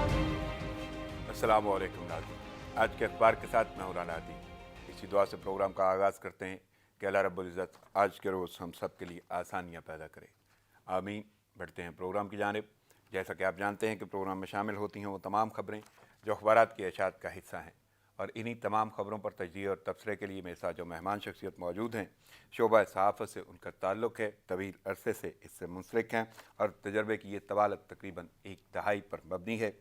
अस्सलामु अलैकुम नाज़रीन। आज के अखबार के साथ मैं हूं राना हदी। इसी दुआ से प्रोग्राम का आगाज़ करते हैं कि अल्लाह रब्बुल इज़्ज़त आज के रोज़ हम सब के लिए आसानियाँ पैदा करे, आमीन। बढ़ते हैं प्रोग्राम की जानिब। जैसा कि आप जानते हैं कि प्रोग्राम में शामिल होती हैं वो तमाम खबरें जो अखबारात की अशात का हिस्सा हैं, और इन्हीं तमाम खबरों पर तजज़िया और तबसरे के लिए मेरे साथ जो मेहमान शख्सियत मौजूद हैं, शोबा सहाफ़त से उनका ताल्लुक़ है, तवील अरसे से इससे मुंसलिक हैं और तजर्बे की ये तवालत तकरीबन एक दहाई पर मबनी है।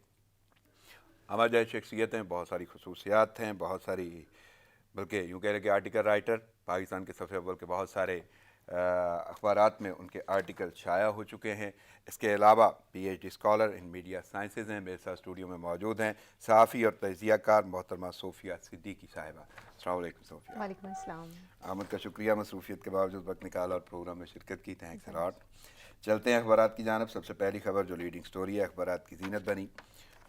हमारे जैसी शख्सियतें, बहुत सारी खसूसियात हैं, बहुत सारी, बल्कि यूँ कह लें कि आर्टिकल राइटर, पाकिस्तान के सबसे अव्वल के बहुत सारे अखबारात में उनके आर्टिकल शाया हो चुके हैं। इसके अलावा PhD स्कॉलर इन मीडिया साइंसेज़ हैं। मेरे साथ स्टूडियो में मौजूद हैं सहाफ़ी और तजिया कार मोहतरमा सोफिया सिद्दीकी साहिबा। अस्सलाम वालेकुम सोफिया। वालेकुम अस्सलाम। आमद का शुक्रिया, मसरूफियत के बावजूद वक्त निकाला और प्रोग्राम में शिरकत की। Thanks a lot. चलते हैं अखबारात की जानब। सबसे पहली खबर जो लीडिंग स्टोरी है, अखबारात की जीनत बनी,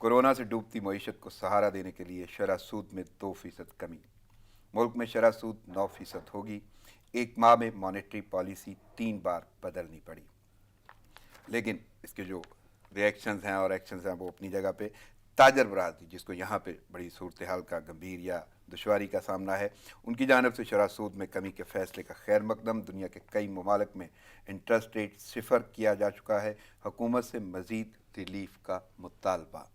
कोरोना से डूबती मईशत को सहारा देने के लिए शरह सूद में 2% कमी। मुल्क में शरह सूद 9% होगी। एक माह में मॉनेटरी पॉलिसी 3 बार बदलनी पड़ी। लेकिन इसके जो रिएक्शंस हैं और एक्शंस हैं वो अपनी जगह पे। ताजर बरादरी, जिसको यहाँ पे बड़ी सूरत हाल का गंभीर या दुश्वारी का सामना है, उनकी जानब से शरह सूद में कमी के फैसले का खैर मकदम। दुनिया के कई ममालिक में इंटरेस्ट रेट 0 किया जा चुका है। हुकूमत से मज़ीद रिलीफ का मुतालबा।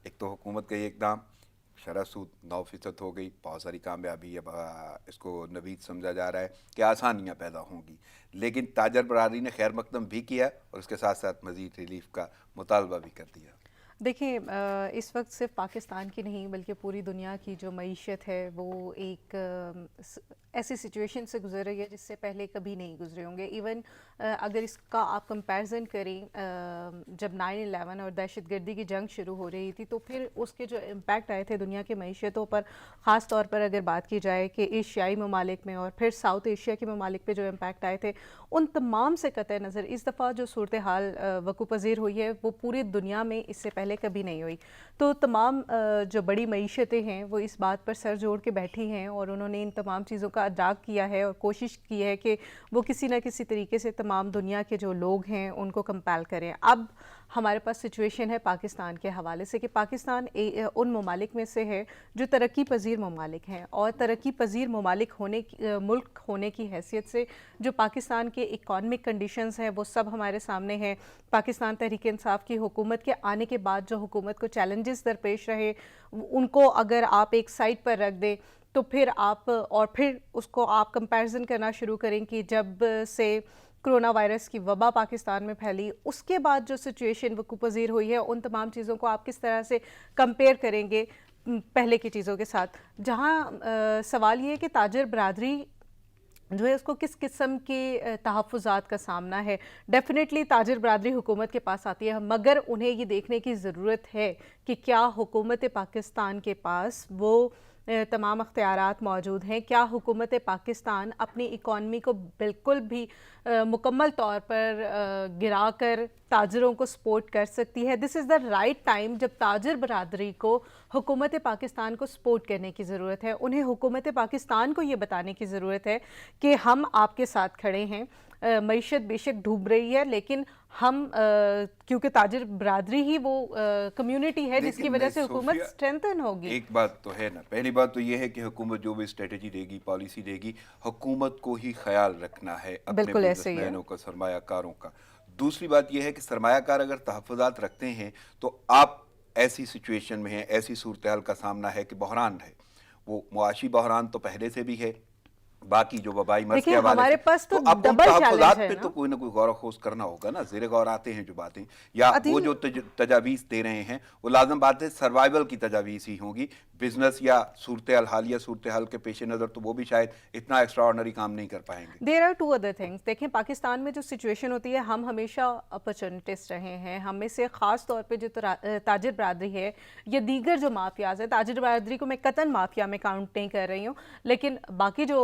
एक तो हुकूमत का ये इकदाम, शरह सूद 9% हो गई, बहुत सारी कामयाबी। अब इसको नवीद समझा जा रहा है कि आसानियाँ पैदा होंगी, लेकिन ताजर बरादरी ने खैर मकदम भी किया और उसके साथ साथ मज़ीद रिलीफ का मुतालबा भी कर दिया। देखिए, इस वक्त सिर्फ पाकिस्तान की नहीं बल्कि पूरी दुनिया की जो मईशत है वो एक ऐसी सिचुएशन से गुजर रही है जिससे पहले कभी नहीं गुजरे होंगे। इवन अगर इसका आप कंपैरिजन करें, जब 9/11 और दहशतगर्दी की जंग शुरू हो रही थी तो फिर उसके जो इम्पैक्ट आए थे दुनिया की मईशतों पर, ख़ास तौर पर अगर बात की जाए कि एशियाई ममालिक में और फिर साउथ एशिया के ममालिक पे जो इम्पैक्ट आए थे, उन तमाम से कतई नज़र इस दफ़ा जो सूरत हाल वक़ू पज़ीर हुई है वो पूरी दुनिया में इससे पहले कभी नहीं हुई। तो तमाम जो बड़ी मईशतें हैं वो इस बात पर सर जोड़ के बैठी हैं और उन्होंने इन तमाम चीज़ों का अदराक किया है और कोशिश की है कि वो किसी न किसी तरीके से तमाम दुनिया के जो लोग हैं उनको कंपेल करें। अब हमारे पास सिचुएशन है पाकिस्तान के हवाले से कि पाकिस्तान उन ममालिक में से है जो तरक्की पज़ीर ममालिक हैं, और तरक्की पज़ीर ममालिक होने मुल्क होने की हैसियत से जो पाकिस्तान के इकॉनमिक कंडीशंस हैं वो सब हमारे सामने हैं। पाकिस्तान तहरीक इंसाफ की हुकूमत के आने के बाद जो हुकूमत को चैलेंजेस दरपेश रहे उनको अगर आप एक साइड पर रख दें तो फिर उसको आप कंपैरिजन करना शुरू करें कि जब से कोरोना वायरस की वबा पाकिस्तान में फैली उसके बाद जो सिचुएशन वक़ू पज़ीर हुई है, उन तमाम चीज़ों को आप किस तरह से कंपेयर करेंगे पहले की चीज़ों के साथ। जहाँ सवाल ये है कि ताजर बरादरी जो है उसको किस किस्म के तहफ़्फ़ुज़ात का सामना है। डेफ़िनेटली ताजर बरादरी हुकूमत के पास आती है, मगर उन्हें ये देखने की ज़रूरत है कि क्या हुकूमत पाकिस्तान के पास वो तमाम अख्तियारात मौजूद हैं। क्या हुकूमत पाकिस्तान अपनी इकॉनमी को बिल्कुल भी मुकम्मल तौर पर गिरा कर ताजरों को सपोर्ट कर सकती है। This is the right time जब ताजर बरादरी को हुकूमत पाकिस्तान को सपोर्ट करने की ज़रूरत है। उन्हें हुकूमत पाकिस्तान को ये बताने की ज़रूरत है कि हम आपके साथ खड़े हैं। मईशत बेशक डूब रही है, लेकिन हम क्योंकि ताजर बरादरी ही वो कम्युनिटी है जिसकी वजह से हुकूमत स्ट्रेंथन होगी। एक बात तो है ना, पहली बात तो ये है कि हुकूमत जो भी स्ट्रेटजी देगी, पॉलिसी देगी, हुकूमत को ही ख्याल रखना है अपने बिजनेसमैनों का, सरमायाकारों का। दूसरी बात यह है कि सरमायाकार अगर तहफ़्फ़ुज़ात रखते हैं तो आप ऐसी सिचुएशन में हैं, ऐसी सूरत हाल का सामना है कि बहरान है, वो मुआशी बहरान तो पहले से भी है, बाकी जो वबाई मर्ज़ के हवाले से तो अब उन तहफ़्फ़ुज़ात पे तो कोई ना कोई गौर खोज करना होगा ना। ज़ेरे गौर आते हैं जो बातें, या वो जो तजावीज़ दे रहे हैं वो लाज़म बात है सर्वाइवल की तजावीज़ ही होंगी। बिजनेस या सूरत हालिया सूरत हाल के पेश नज़र तो वो भी शायद इतना एक्स्ट्राऑर्डिनरी काम नहीं कर पाएंगे। There are 2 other things. देखें, पाकिस्तान में जो सिचुएशन होती है, हम हमेशा अपॉर्चुनिटिस्ट रहे हैं। हम में से ख़ास तौर पे जो ताजिर बरादरी है या दीगर जो माफियाज है, ताजिर बरादरी को मैं कतन माफिया में काउंट नहीं कर रही हूँ, लेकिन बाकी जो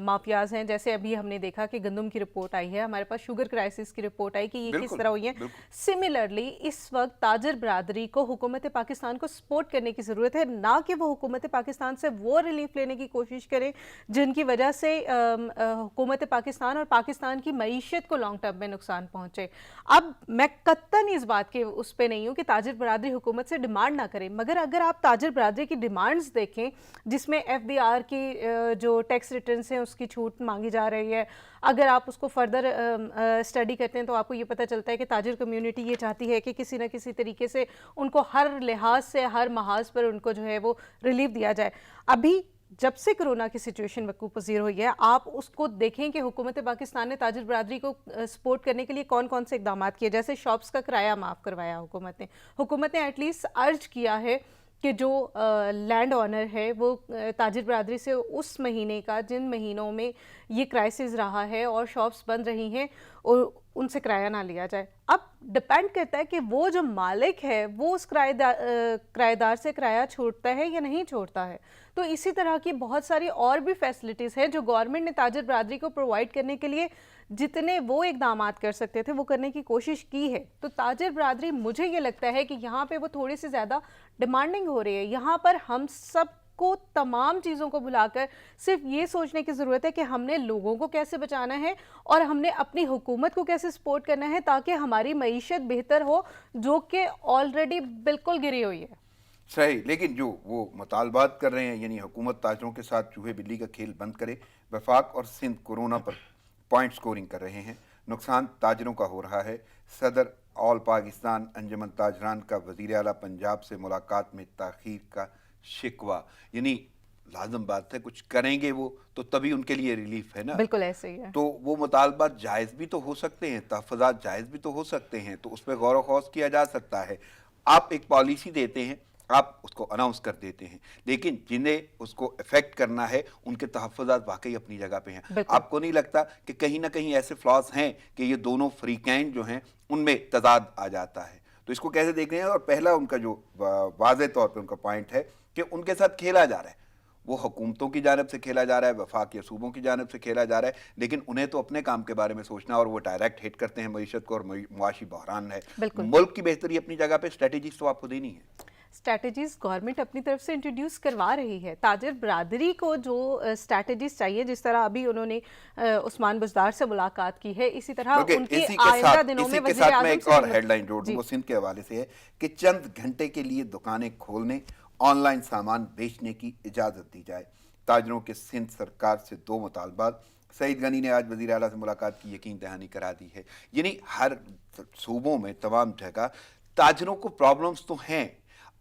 माफियाज हैं, जैसे अभी हमने देखा कि गंदम की रिपोर्ट आई है, हमारे पास शुगर क्राइसिस की रिपोर्ट आई कि ये किस तरह हुई है। सिमिलरली इस वक्त ताजर बरादरी को हुकूमत पाकिस्तान को सपोर्ट करने की ज़रूरत है, ना कि वो हुकूमत पाकिस्तान से वो रिलीफ लेने की कोशिश करें जिनकी वजह से हुकूमत पाकिस्तान और पाकिस्तान की मईशत को लॉन्ग टर्म में नुकसान पहुँचे। अब मैं कत्तन इस बात के उस पर नहीं हूँ कि ताजर बरादरी हुकूमत से डिमांड ना करें, मगर अगर आप ताजर बरादरी की डिमांड्स देखें जिसमें FBR की जो टैक्स रिटर्न्स हैं उसकी छूट मांगी जा रही है, अगर आप उसको फर्दर स्टडी करते हैं तो आपको ये पता चलता है कि ताजर कम्युनिटी ये चाहती है कि किसी न किसी तरीके से उनको हर लिहाज से, हर महाज पर उनको जो है वो रिलीफ दिया जाए। अभी जब से कोरोना की सिचुएशन वकूफ़ पज़ीर हुई है, आप उसको देखें कि हुकूमत पाकिस्तान ने ताजर बरादरी को सपोर्ट करने के लिए कौन कौन से इक़दाम किए। जैसे शॉप्स का किराया माफ़ करवाया हुकूमत ने एटलीस्ट अर्ज किया है कि जो लैंड ऑनर है वो ताजिर बरादरी से उस महीने का, जिन महीनों में ये क्राइसिस रहा है और शॉप्स बंद रही हैं, और उनसे किराया ना लिया जाए। अब डिपेंड करता है कि वो जो मालिक है वो उस किराएदार से किराया छोड़ता है या नहीं छोड़ता है। तो इसी तरह की बहुत सारी और भी फैसिलिटीज़ हैं जो गवर्नमेंट ने ताजिर बरादरी को प्रोवाइड करने के लिए जितने वो इकदाम कर सकते थे वो करने की कोशिश की है। तो ताजिर बरादरी, मुझे ये लगता है कि यहाँ पे वो थोड़ी सी ज़्यादा डिमांडिंग हो रही है। यहाँ पर हम सब को तमाम चीज़ों को भुलाकर सिर्फ ये सोचने की ज़रूरत है कि हमने लोगों को कैसे बचाना है और हमने अपनी हुकूमत को कैसे सपोर्ट करना है ताकि हमारी मईशत बेहतर हो, जो कि ऑलरेडी बिल्कुल गिरी हुई है। सही, लेकिन जो वो मुतालबात कर रहे हैं, यानी हुकूमत ताजरों के साथ चूहे बिल्ली का खेल बंद करे, वफाक और सिंध कोरोना पर पॉइंट स्कोरिंग कर रहे हैं, नुकसान ताजरों का हो रहा है। सदर ऑल पाकिस्तान अंजुमन ताजरान का वज़ीर आला पंजाब से मुलाकात में ताख़ीर का शिकवा, यानी लाजम बात है कुछ करेंगे वो तो तभी उनके लिए रिलीफ है ना। बिल्कुल ऐसे ही है। तो वो मुतालबात जायज़ भी तो हो सकते हैं, तहफ़्फ़ुज़ात जायज़ भी तो हो सकते हैं, तो उस पर गौर व खौस किया जा सकता है। आप एक पॉलिसी देते हैं, आप उसको अनाउंस कर देते हैं, लेकिन जिन्हें उसको इफेक्ट करना है उनके तहफ़्फ़ुज़ात वाकई अपनी जगह पे हैं। आपको नहीं लगता कि कहीं ना कहीं ऐसे फ्लॉज हैं कि ये दोनों फ्रीकैंड जो हैं उनमें तजाद आ जाता है? तो इसको कैसे देख रहे हैं? और पहला उनका जो वाज़ेह तौर पे उनका पॉइंट है कि उनके साथ खेला जा रहा है, वो हुकूमतों की जानिब से खेला जा रहा है, वफाक या सूबों की जानिब से खेला जा रहा है, लेकिन उन्हें तो अपने काम के बारे में सोचना है और वो डायरेक्ट हिट करते हैं मईशत को और मुआशी बहरान है। मुल्क की बेहतरी अपनी जगह पे, स्ट्रेटजीज तो आपको देनी है। स्ट्रैटेजीज गवर्नमेंट अपनी तरफ से इंट्रोड्यूस करवा रही है। ताजिर बरादरी को जो स्ट्रैटेजीज चाहिए, जिस तरह अभी उन्होंने उस्मान बुज़दार से मुलाकात की है, इसी तरह उनकी आइंदा दिनों में वज़ीर आज़म एक और हेडलाइन जोड़ दूं, वो सिंध के हवाले से है कि चंद घंटे के लिए दुकानें खोलने, ऑनलाइन सामान बेचने की इजाज़त दी जाए। ताजरों के सिंध सरकार से दो मुतालबात। सईद गनी ने आज वज़ीर आला से मुलाकात की यकीन दहानी करा दी है। यानी हर सूबों में, तमाम जगह ताजरों को प्रॉब्लम्स तो हैं।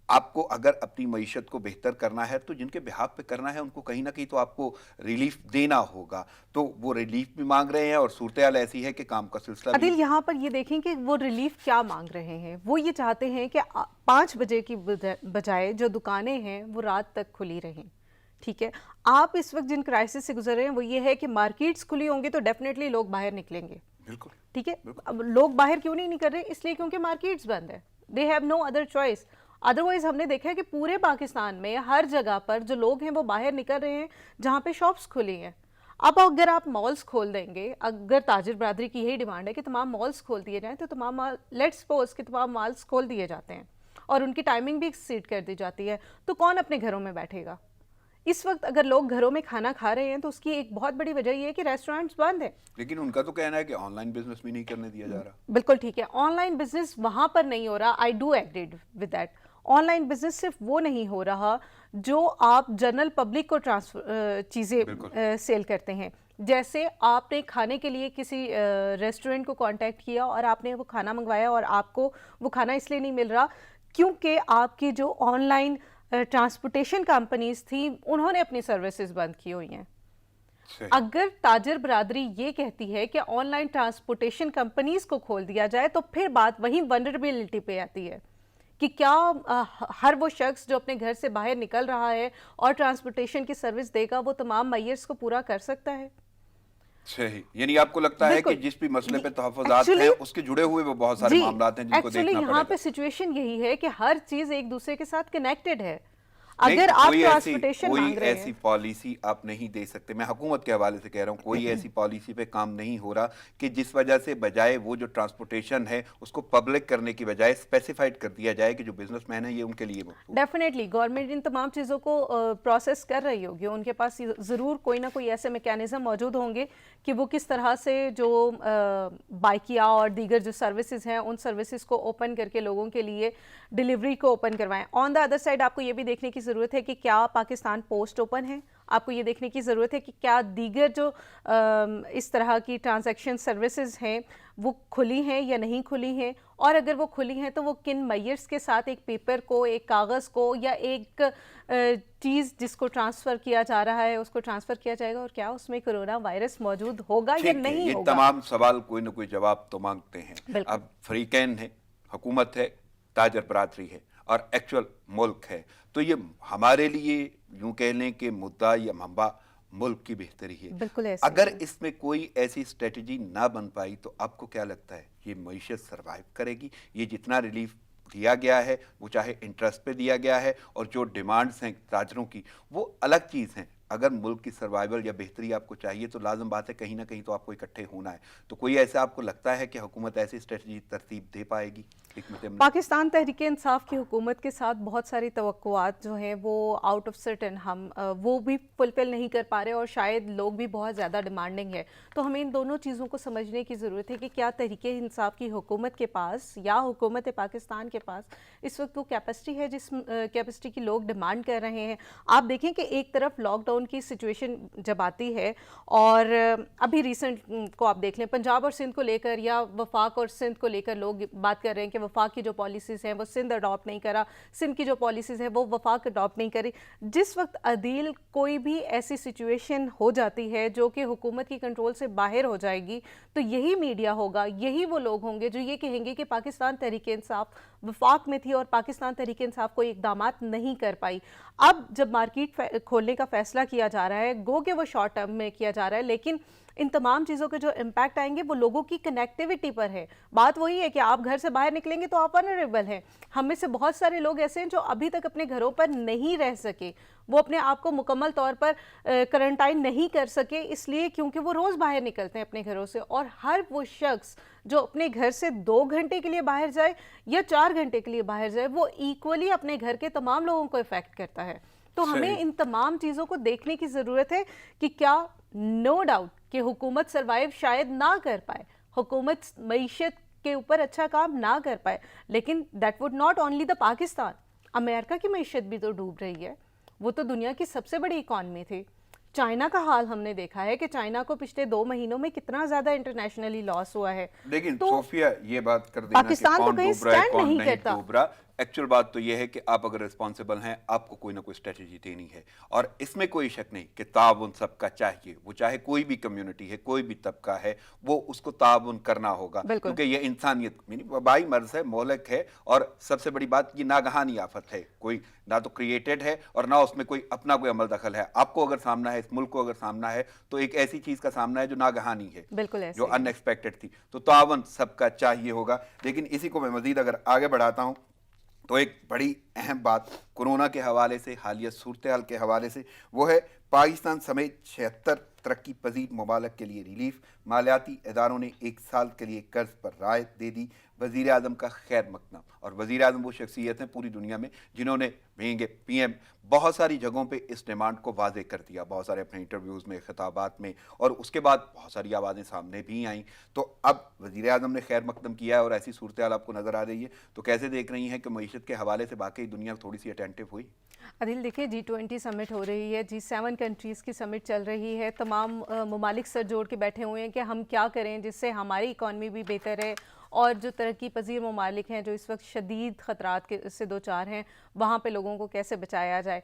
आपको अगर अपनी मईशत को बेहतर करना है तो जिनके बिहाफ पे करना है उनको कहीं ना कहीं तो आपको रिलीफ देना होगा, तो वो रिलीफ भी मांग रहे हैं और सूरत हाल ऐसी है कि काम का सिलसिला। अदिल, यहाँ पर ये देखें कि वो रिलीफ क्या मांग रहे हैं। वो ये चाहते हैं कि 5 बजे की बजाय जो दुकानें हैं वो रात तक खुली रहें। ठीक है, आप इस वक्त जिन क्राइसिस से गुजर रहे हैं वो ये है कि मार्केट्स खुली होंगी तो डेफिनेटली लोग बाहर निकलेंगे। बिल्कुल ठीक है, अब लोग बाहर क्यों नहीं निकल रहे? इसलिए क्योंकि मार्केट्स बंद है, they have no other choice. Otherwise हमने देखा है कि पूरे पाकिस्तान में हर जगह पर जो लोग हैं वो बाहर निकल रहे हैं जहाँ पे शॉप्स खुली हैं। अब अगर आप मॉल्स खोल देंगे, अगर ताजिर बरादरी की यही डिमांड है कि तमाम मॉल्स खोल दिए जाएं, तो तमाम लेट्स सपोज कि तमाम मॉल्स खोल दिए जाते हैं और उनकी टाइमिंग भी एक्सीड कर दी जाती है, तो कौन अपने घरों में बैठेगा? इस वक्त अगर लोग घरों में खाना खा रहे हैं तो उसकी एक बहुत बड़ी वजह ये है कि रेस्टोरेंट्स बंद है। लेकिन उनका तो कहना है कि ऑनलाइन बिजनेस भी नहीं करने दिया जा रहा। बिल्कुल ठीक है, ऑनलाइन बिजनेस वहां पर नहीं हो रहा, I do agree with that. Online business सिर्फ वो नहीं हो रहा जो आप जनरल पब्लिक को चीज़ें सेल करते हैं। जैसे आपने खाने के लिए किसी रेस्टोरेंट को कांटेक्ट किया और आपने वो खाना मंगवाया और आपको वो खाना इसलिए नहीं मिल रहा क्योंकि आपकी जो ऑनलाइन ट्रांसपोर्टेशन कंपनीज थी उन्होंने अपनी सर्विसेज बंद की हुई हैं। अगर ताजिर बरादरी ये कहती है कि ऑनलाइन ट्रांसपोर्टेशन कंपनीज को खोल दिया जाए तो फिर बात वही वल्नरेबिलिटी पे आती है कि क्या हर वो शख्स जो अपने घर से बाहर निकल रहा है और ट्रांसपोर्टेशन की सर्विस देगा वो तमाम मयर्स को पूरा कर सकता है? सही, यानी आपको लगता है कि जिस भी मसले पे तहफ़्फ़ुज़ात हैं उसके जुड़े हुए वो बहुत सारे मामलात हैं जिनको देखना पड़ेगा। यहाँ पे सिचुएशन यही है कि हर चीज एक दूसरे के साथ कनेक्टेड है। अगर आप कोई ट्रांसपोर्टेशन कोई मांग रहे ऐसी हैं, पॉलिसी आप नहीं दे सकते, मैं हुकूमत के हवाले से कह रहा हूँ, कोई ऐसी पॉलिसी पे काम नहीं हो रहा कि जिस वजह से बजाय वो जो ट्रांसपोर्टेशन है उसको पब्लिक करने की बजाय स्पेसिफाइड कर दिया जाए कि जो बिजनेसमैन है ये उनके लिए मखसूस। डेफिनेटली गवर्नमेंट इन तमाम चीज़ों को प्रोसेस कर रही होगी, उनके पास ज़रूर कोई ना कोई ऐसे मैकेनिज्म मौजूद होंगे कि वो किस तरह से जो बाइकिया और दीगर जो सर्विसेज हैं उन सर्विसेज को ओपन करके लोगों के लिए डिलीवरी को ओपन करवाएं। ऑन द अदर साइड आपको ये भी देखने की ज़रूरत है कि क्या पाकिस्तान पोस्ट ओपन है, आपको ये देखने की ज़रूरत है कि क्या दीगर जो इस तरह की ट्रांजैक्शन सर्विसेज हैं वो खुली हैं या नहीं खुली हैं, और अगर वो खुली हैं तो वो किन मेयर्स के साथ एक पेपर को, एक कागज़ को या एक चीज़ जिसको ट्रांसफ़र किया जा रहा है उसको ट्रांसफ़र किया जाएगा, और क्या उसमें कोरोना वायरस मौजूद होगा या ठीक है, नहीं ये होगा। तमाम सवाल कोई ना कोई जवाब तो मांगते हैं। बिल्कुल। अब फरीकैन है, हुकूमत है, ताजर बरादरी है और एक्चुअल मुल्क है, तो ये हमारे लिए यूं कह लें कि मुद्दा या मंबा मुल्क की बेहतरी है। बिल्कुल ऐसे अगर ही है। इसमें कोई ऐसी स्ट्रेटजी ना बन पाई तो आपको क्या लगता है ये मईशत सरवाइव करेगी? ये जितना रिलीफ दिया गया है वो चाहे इंटरेस्ट पे दिया गया है और जो डिमांड्स हैं ताजरों की वो अलग चीज़ हैं। अगर मुल्क की सर्वाइवल या बेहतरी आपको चाहिए तो लाजम बात है कहीं ना कहीं तो आपको इकट्ठे होना है। तो कोई ऐसा आपको लगता है कि हुकूमत ऐसी स्ट्रेटजी तरतीब दे पाएगी? पाकिस्तान तहरीक इंसाफ की हुकूमत के साथ बहुत सारी तवक्कुआत जो हैं वो आउट ऑफ सर्टन हम वो भी फुलफिल नहीं कर पा रहे, और शायद लोग भी बहुत ज़्यादा डिमांडिंग है। तो हमें इन दोनों चीज़ों को समझने की ज़रूरत है कि क्या तहरीक इंसाफ की हुकूमत के पास या हुकूमत पाकिस्तान के पास इस वक्त वो कैपेसिटी है जिस कैपेसिटी की लोग डिमांड कर रहे हैं। आप देखें कि एक तरफ लॉकडाउन की सिचुएशन जब आती है, और अभी रिसेंट को आप देख लें पंजाब और सिंध को लेकर या वफाक और सिंध को लेकर लोग बात कर रहे हैं कि वफाक की जो पॉलिसीज़ हैं वो सिंध अडॉप्ट नहीं करा, सिंध की जो पॉलिसीज़ हैं वो वफाक अडॉप्ट नहीं करी। जिस वक्त अदील कोई भी ऐसी सिचुएशन हो जाती है जो कि हुकूमत की कंट्रोल से बाहर हो जाएगी, तो यही मीडिया होगा, यही वो लोग होंगे जो ये कहेंगे कि पाकिस्तान तहरीक इंसाफ वफाक में थी और पाकिस्तान तहरीक इंसाफ कोई इक़दामात नहीं कर पाई। अब जब मार्केट खोलने का फैसला किया जा रहा है, गो कि वो शॉर्ट टर्म में किया जा रहा है, लेकिन इन तमाम चीज़ों के जो इम्पैक्ट आएंगे वो लोगों की कनेक्टिविटी पर है। बात वही है कि आप घर से बाहर निकलेंगे तो आप वनरेबल हैं। हम में से बहुत सारे लोग ऐसे हैं जो अभी तक अपने घरों पर नहीं रह सके, वो अपने आप को मुकम्मल तौर पर क्वारंटाइन नहीं कर सके, इसलिए क्योंकि वो रोज़ बाहर निकलते हैं अपने घरों से। और हर वो शख्स जो अपने घर से 2 घंटे के लिए बाहर जाए या 4 घंटे के लिए बाहर जाए, वो इक्वली अपने घर के तमाम लोगों को इफ़ेक्ट करता है। तो हमें इन तमाम चीज़ों को देखने की ज़रूरत है कि क्या नो डाउट कि हुकूमत सर्वाइव शायद ना कर पाए, हुकूमत मईशत के ऊपर अच्छा काम ना कर पाए, लेकिन that would not only the Pakistan. America की मईशत भी तो डूब रही है, वो तो दुनिया की सबसे बड़ी इकॉनमी थी। चाइना का हाल हमने देखा है कि चाइना को पिछले 2 महीनों में कितना ज्यादा इंटरनेशनली लॉस हुआ है। लेकिन तो सोफिया ये बात कर देना कि पाकिस्तान तो कौन कहीं डूब रहा है स्टैंड कौन नहीं नहीं करता। डूब रहा, एक्चुअल बात तो ये है कि आप अगर रिस्पॉन्सिबल हैं आपको कोई ना कोई स्ट्रेटजी देनी है। और इसमें कोई शक नहीं कि ताउन सबका चाहिए, वो चाहे कोई भी कम्युनिटी है, कोई भी तबका है, वो उसको ताउन करना होगा, क्योंकि ये इंसानियत वबाई मर्ज है, मोहलक है, और सबसे बड़ी बात ये नागहानी आफत है, कोई ना तो क्रिएटेड है और ना उसमें कोई अपना कोई अमल दखल है। आपको अगर सामना है, इस मुल्क को अगर सामना है, तो एक ऐसी चीज का सामना है जो नागहानी है, बिल्कुल जो अनएक्सपेक्टेड थी। तो ताउन सबका चाहिए होगा। लेकिन इसी को मैं मजीद अगर आगे बढ़ाता हूं तो एक बड़ी अहम बात कोरोना के हवाले से, हालिया सूरत हाल के हवाले से, वो है पाकिस्तान समेत 76 तरक्की पजीर ममालिक के लिए रिलीफ। मालियाती इदारों ने 1 साल के लिए कर्ज पर राहत दे दी। वज़ीर आज़म का खैर मकदम, और वज़ीर आज़म वो शख्सियत हैं पूरी दुनिया में जिन्होंने भेंगे PM बहुत सारी जगहों पे इस डिमांड को वाजे कर दिया, बहुत सारे अपने इंटरव्यूज़ में, खिताबात में, और उसके बाद बहुत सारी आवाज़ें सामने भी आईं। तो अब वज़ीर आज़म ने खैर मकदम किया है और ऐसी सूरत हाल आपको नज़र आ रही है, तो कैसे देख रही हैं कि मईशत के हवाले से वाकई दुनिया थोड़ी सी अटेंटिव हुई? अदिल देखिए, G20 समिट हो रही है, G7 कंट्रीज़ की समिट चल रही है, तमाम ममालिक सर जोड़ के बैठे हुए हैं कि हम क्या करें जिससे हमारी इकॉनमी भी बेहतर है, और जो तरक्की पजीर ममालिक हैं जो इस वक्त शदीद ख़तरात के से दो चार हैं, वहाँ पे लोगों को कैसे बचाया जाए।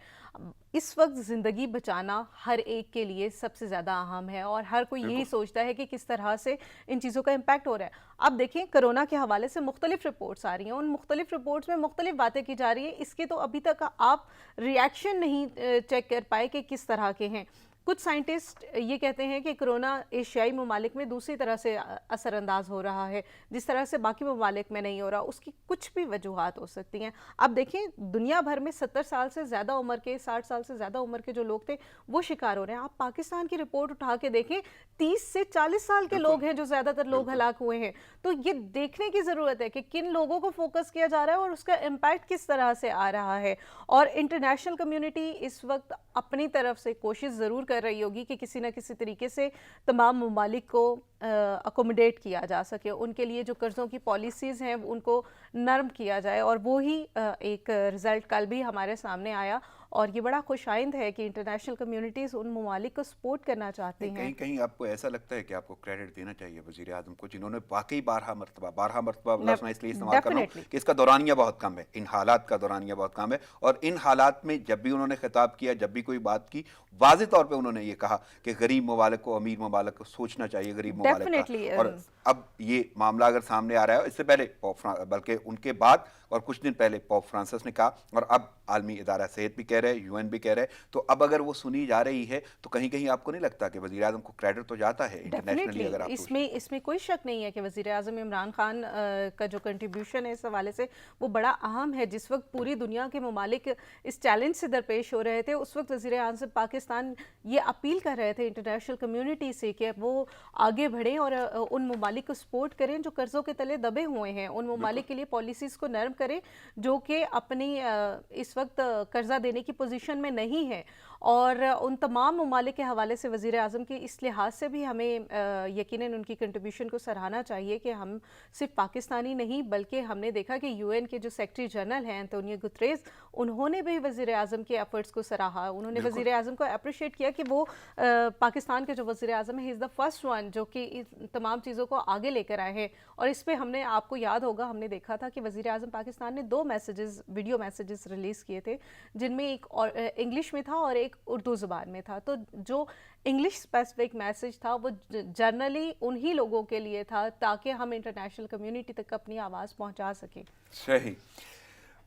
इस वक्त ज़िंदगी बचाना हर एक के लिए सबसे ज़्यादा अहम है, और हर कोई यही सोचता है कि किस तरह से इन चीज़ों का इम्पैक्ट हो रहा है। अब देखें, कोरोना के हवाले से मुख्तलिफ रिपोर्ट्स आ रही हैं, उन मुख्तलिफ रिपोर्ट्स में मुख्तलिफ बातें की जा रही है, इसके तो अभी तक आप रिएक्शन नहीं चेक कर पाए कि किस तरह के हैं। کچھ سائنٹسٹ یہ کہتے ہیں کہ کرونا ایشیائی ممالک میں دوسری طرح سے اثر انداز ہو رہا ہے جس طرح سے باقی ممالک میں نہیں ہو رہا. اس کی کچھ بھی وجوہات ہو سکتی ہیں. اب دیکھیں دنیا بھر میں 70 سال سے زیادہ عمر کے 60 سال سے زیادہ عمر کے جو لوگ تھے وہ شکار ہو رہے ہیں. آپ پاکستان کی رپورٹ اٹھا کے دیکھیں 30 سے 40 سال کے لوگ ہیں جو زیادہ تر لوگ ہلاک ہوئے ہیں. تو یہ دیکھنے کی ضرورت ہے کہ کن لوگوں کو فوکس کیا جا رہا ہے اور اس کا امپیکٹ کس طرح سے آ رہا ہے. اور انٹرنیشنل کمیونٹی اس وقت اپنی طرف سے کوشش ضرور کر رہی ہوگی کہ کسی نہ کسی طریقے سے تمام ممالک کو اکوموڈیٹ کیا جا سکے. ان کے لیے جو قرضوں کی پالیسیز ہیں ان کو نرم کیا جائے, اور وہی ایک رزلٹ کل بھی ہمارے سامنے آیا. اور یہ بڑا خوش آئند ہے کہ انٹرنیشنل کمیونٹیز ان ممالک کو سپورٹ کرنا چاہتے ہیں. کہیں کہیں آپ کو ایسا لگتا ہے کہ آپ کو کریڈٹ دینا چاہیے وزیر اعظم کو, جنہوں نے واقعی بارہا مرتبہ لفظ میں اس لیے استعمال کر رہا ہوں کہ اس کا دورانیہ بہت کم ہے, ان حالات کا دورانیہ بہت کم ہے, اور ان حالات میں جب بھی انہوں نے خطاب کیا, جب بھی کوئی بات کی, واضح طور پہ انہوں نے یہ کہا کہ غریب ممالک کو, امیر ممالک کو سوچنا چاہیے, غریب ممالک کا. اور اب یہ معاملہ اگر سامنے آ رہا ہے, اس سے پہلے بلکہ ان کے بعد اور کچھ دن پہلے پوپ فرانسس نے کہا, اور اب عالمی ادارہ صحت بھی کہہ رہے, یو این بھی کہہ رہے, تو اب اگر وہ سنی جا رہی ہے تو کہیں کہیں آپ کو نہیں لگتا کہ وزیر اعظم کو کریڈٹ تو جاتا ہے انٹرنیشنلی؟ اگر آپ اس میں کوئی شک نہیں ہے کہ وزیر اعظم عمران خان کا جو کنٹریبیوشن ہے اس حوالے سے وہ بڑا اہم ہے. جس وقت پوری دنیا کے ممالک اس چیلنج سے درپیش ہو رہے تھے, اس وقت وزیر اعظم پاکستان یہ اپیل کر رہے تھے انٹرنیشنل کمیونٹی سے کہ وہ آگے بڑھیں اور ان ممالک کو سپورٹ کریں جو قرضوں کے تلے دبے ہوئے ہیں. ان ممالک کے لیے پالیسیز کو نرم کریں جو کہ اپنی اس وقت قرضہ دینے کی پوزیشن میں نہیں ہے. اور ان تمام ممالک کے حوالے سے وزیر اعظم کے اس لحاظ سے بھی ہمیں یقیناً ان کی کنٹریبیوشن کو سراہنا چاہیے کہ ہم صرف پاکستانی نہیں بلکہ ہم نے دیکھا کہ یو این کے جو سیکرٹری جنرل ہیں انتونیو گتریز, انہوں نے بھی وزیر اعظم کے ایفرٹس کو سراہا. انہوں نے وزیر اعظم کو اپریشیٹ کیا کہ وہ پاکستان کے جو وزیر اعظم ہے, ہی از دا فرسٹ ون جو کہ تمام چیزوں کو آگے لے کر آئے ہیں. اور اس پہ ہم نے, آپ کو یاد ہوگا, ہم نے دیکھا تھا کہ وزیر اعظم پاکستان نے 2 ویڈیو میسیجز ریلیز کیے تھے, جن میں ایک انگلش میں تھا اور ایک اردو زبان میں تھا. تو جو انگلش اسپیسیفک میسیج تھا وہ جنرلی انہی لوگوں کے لیے تھا تاکہ ہم انٹرنیشنل کمیونٹی تک اپنی آواز پہنچا سکیں. صحیح,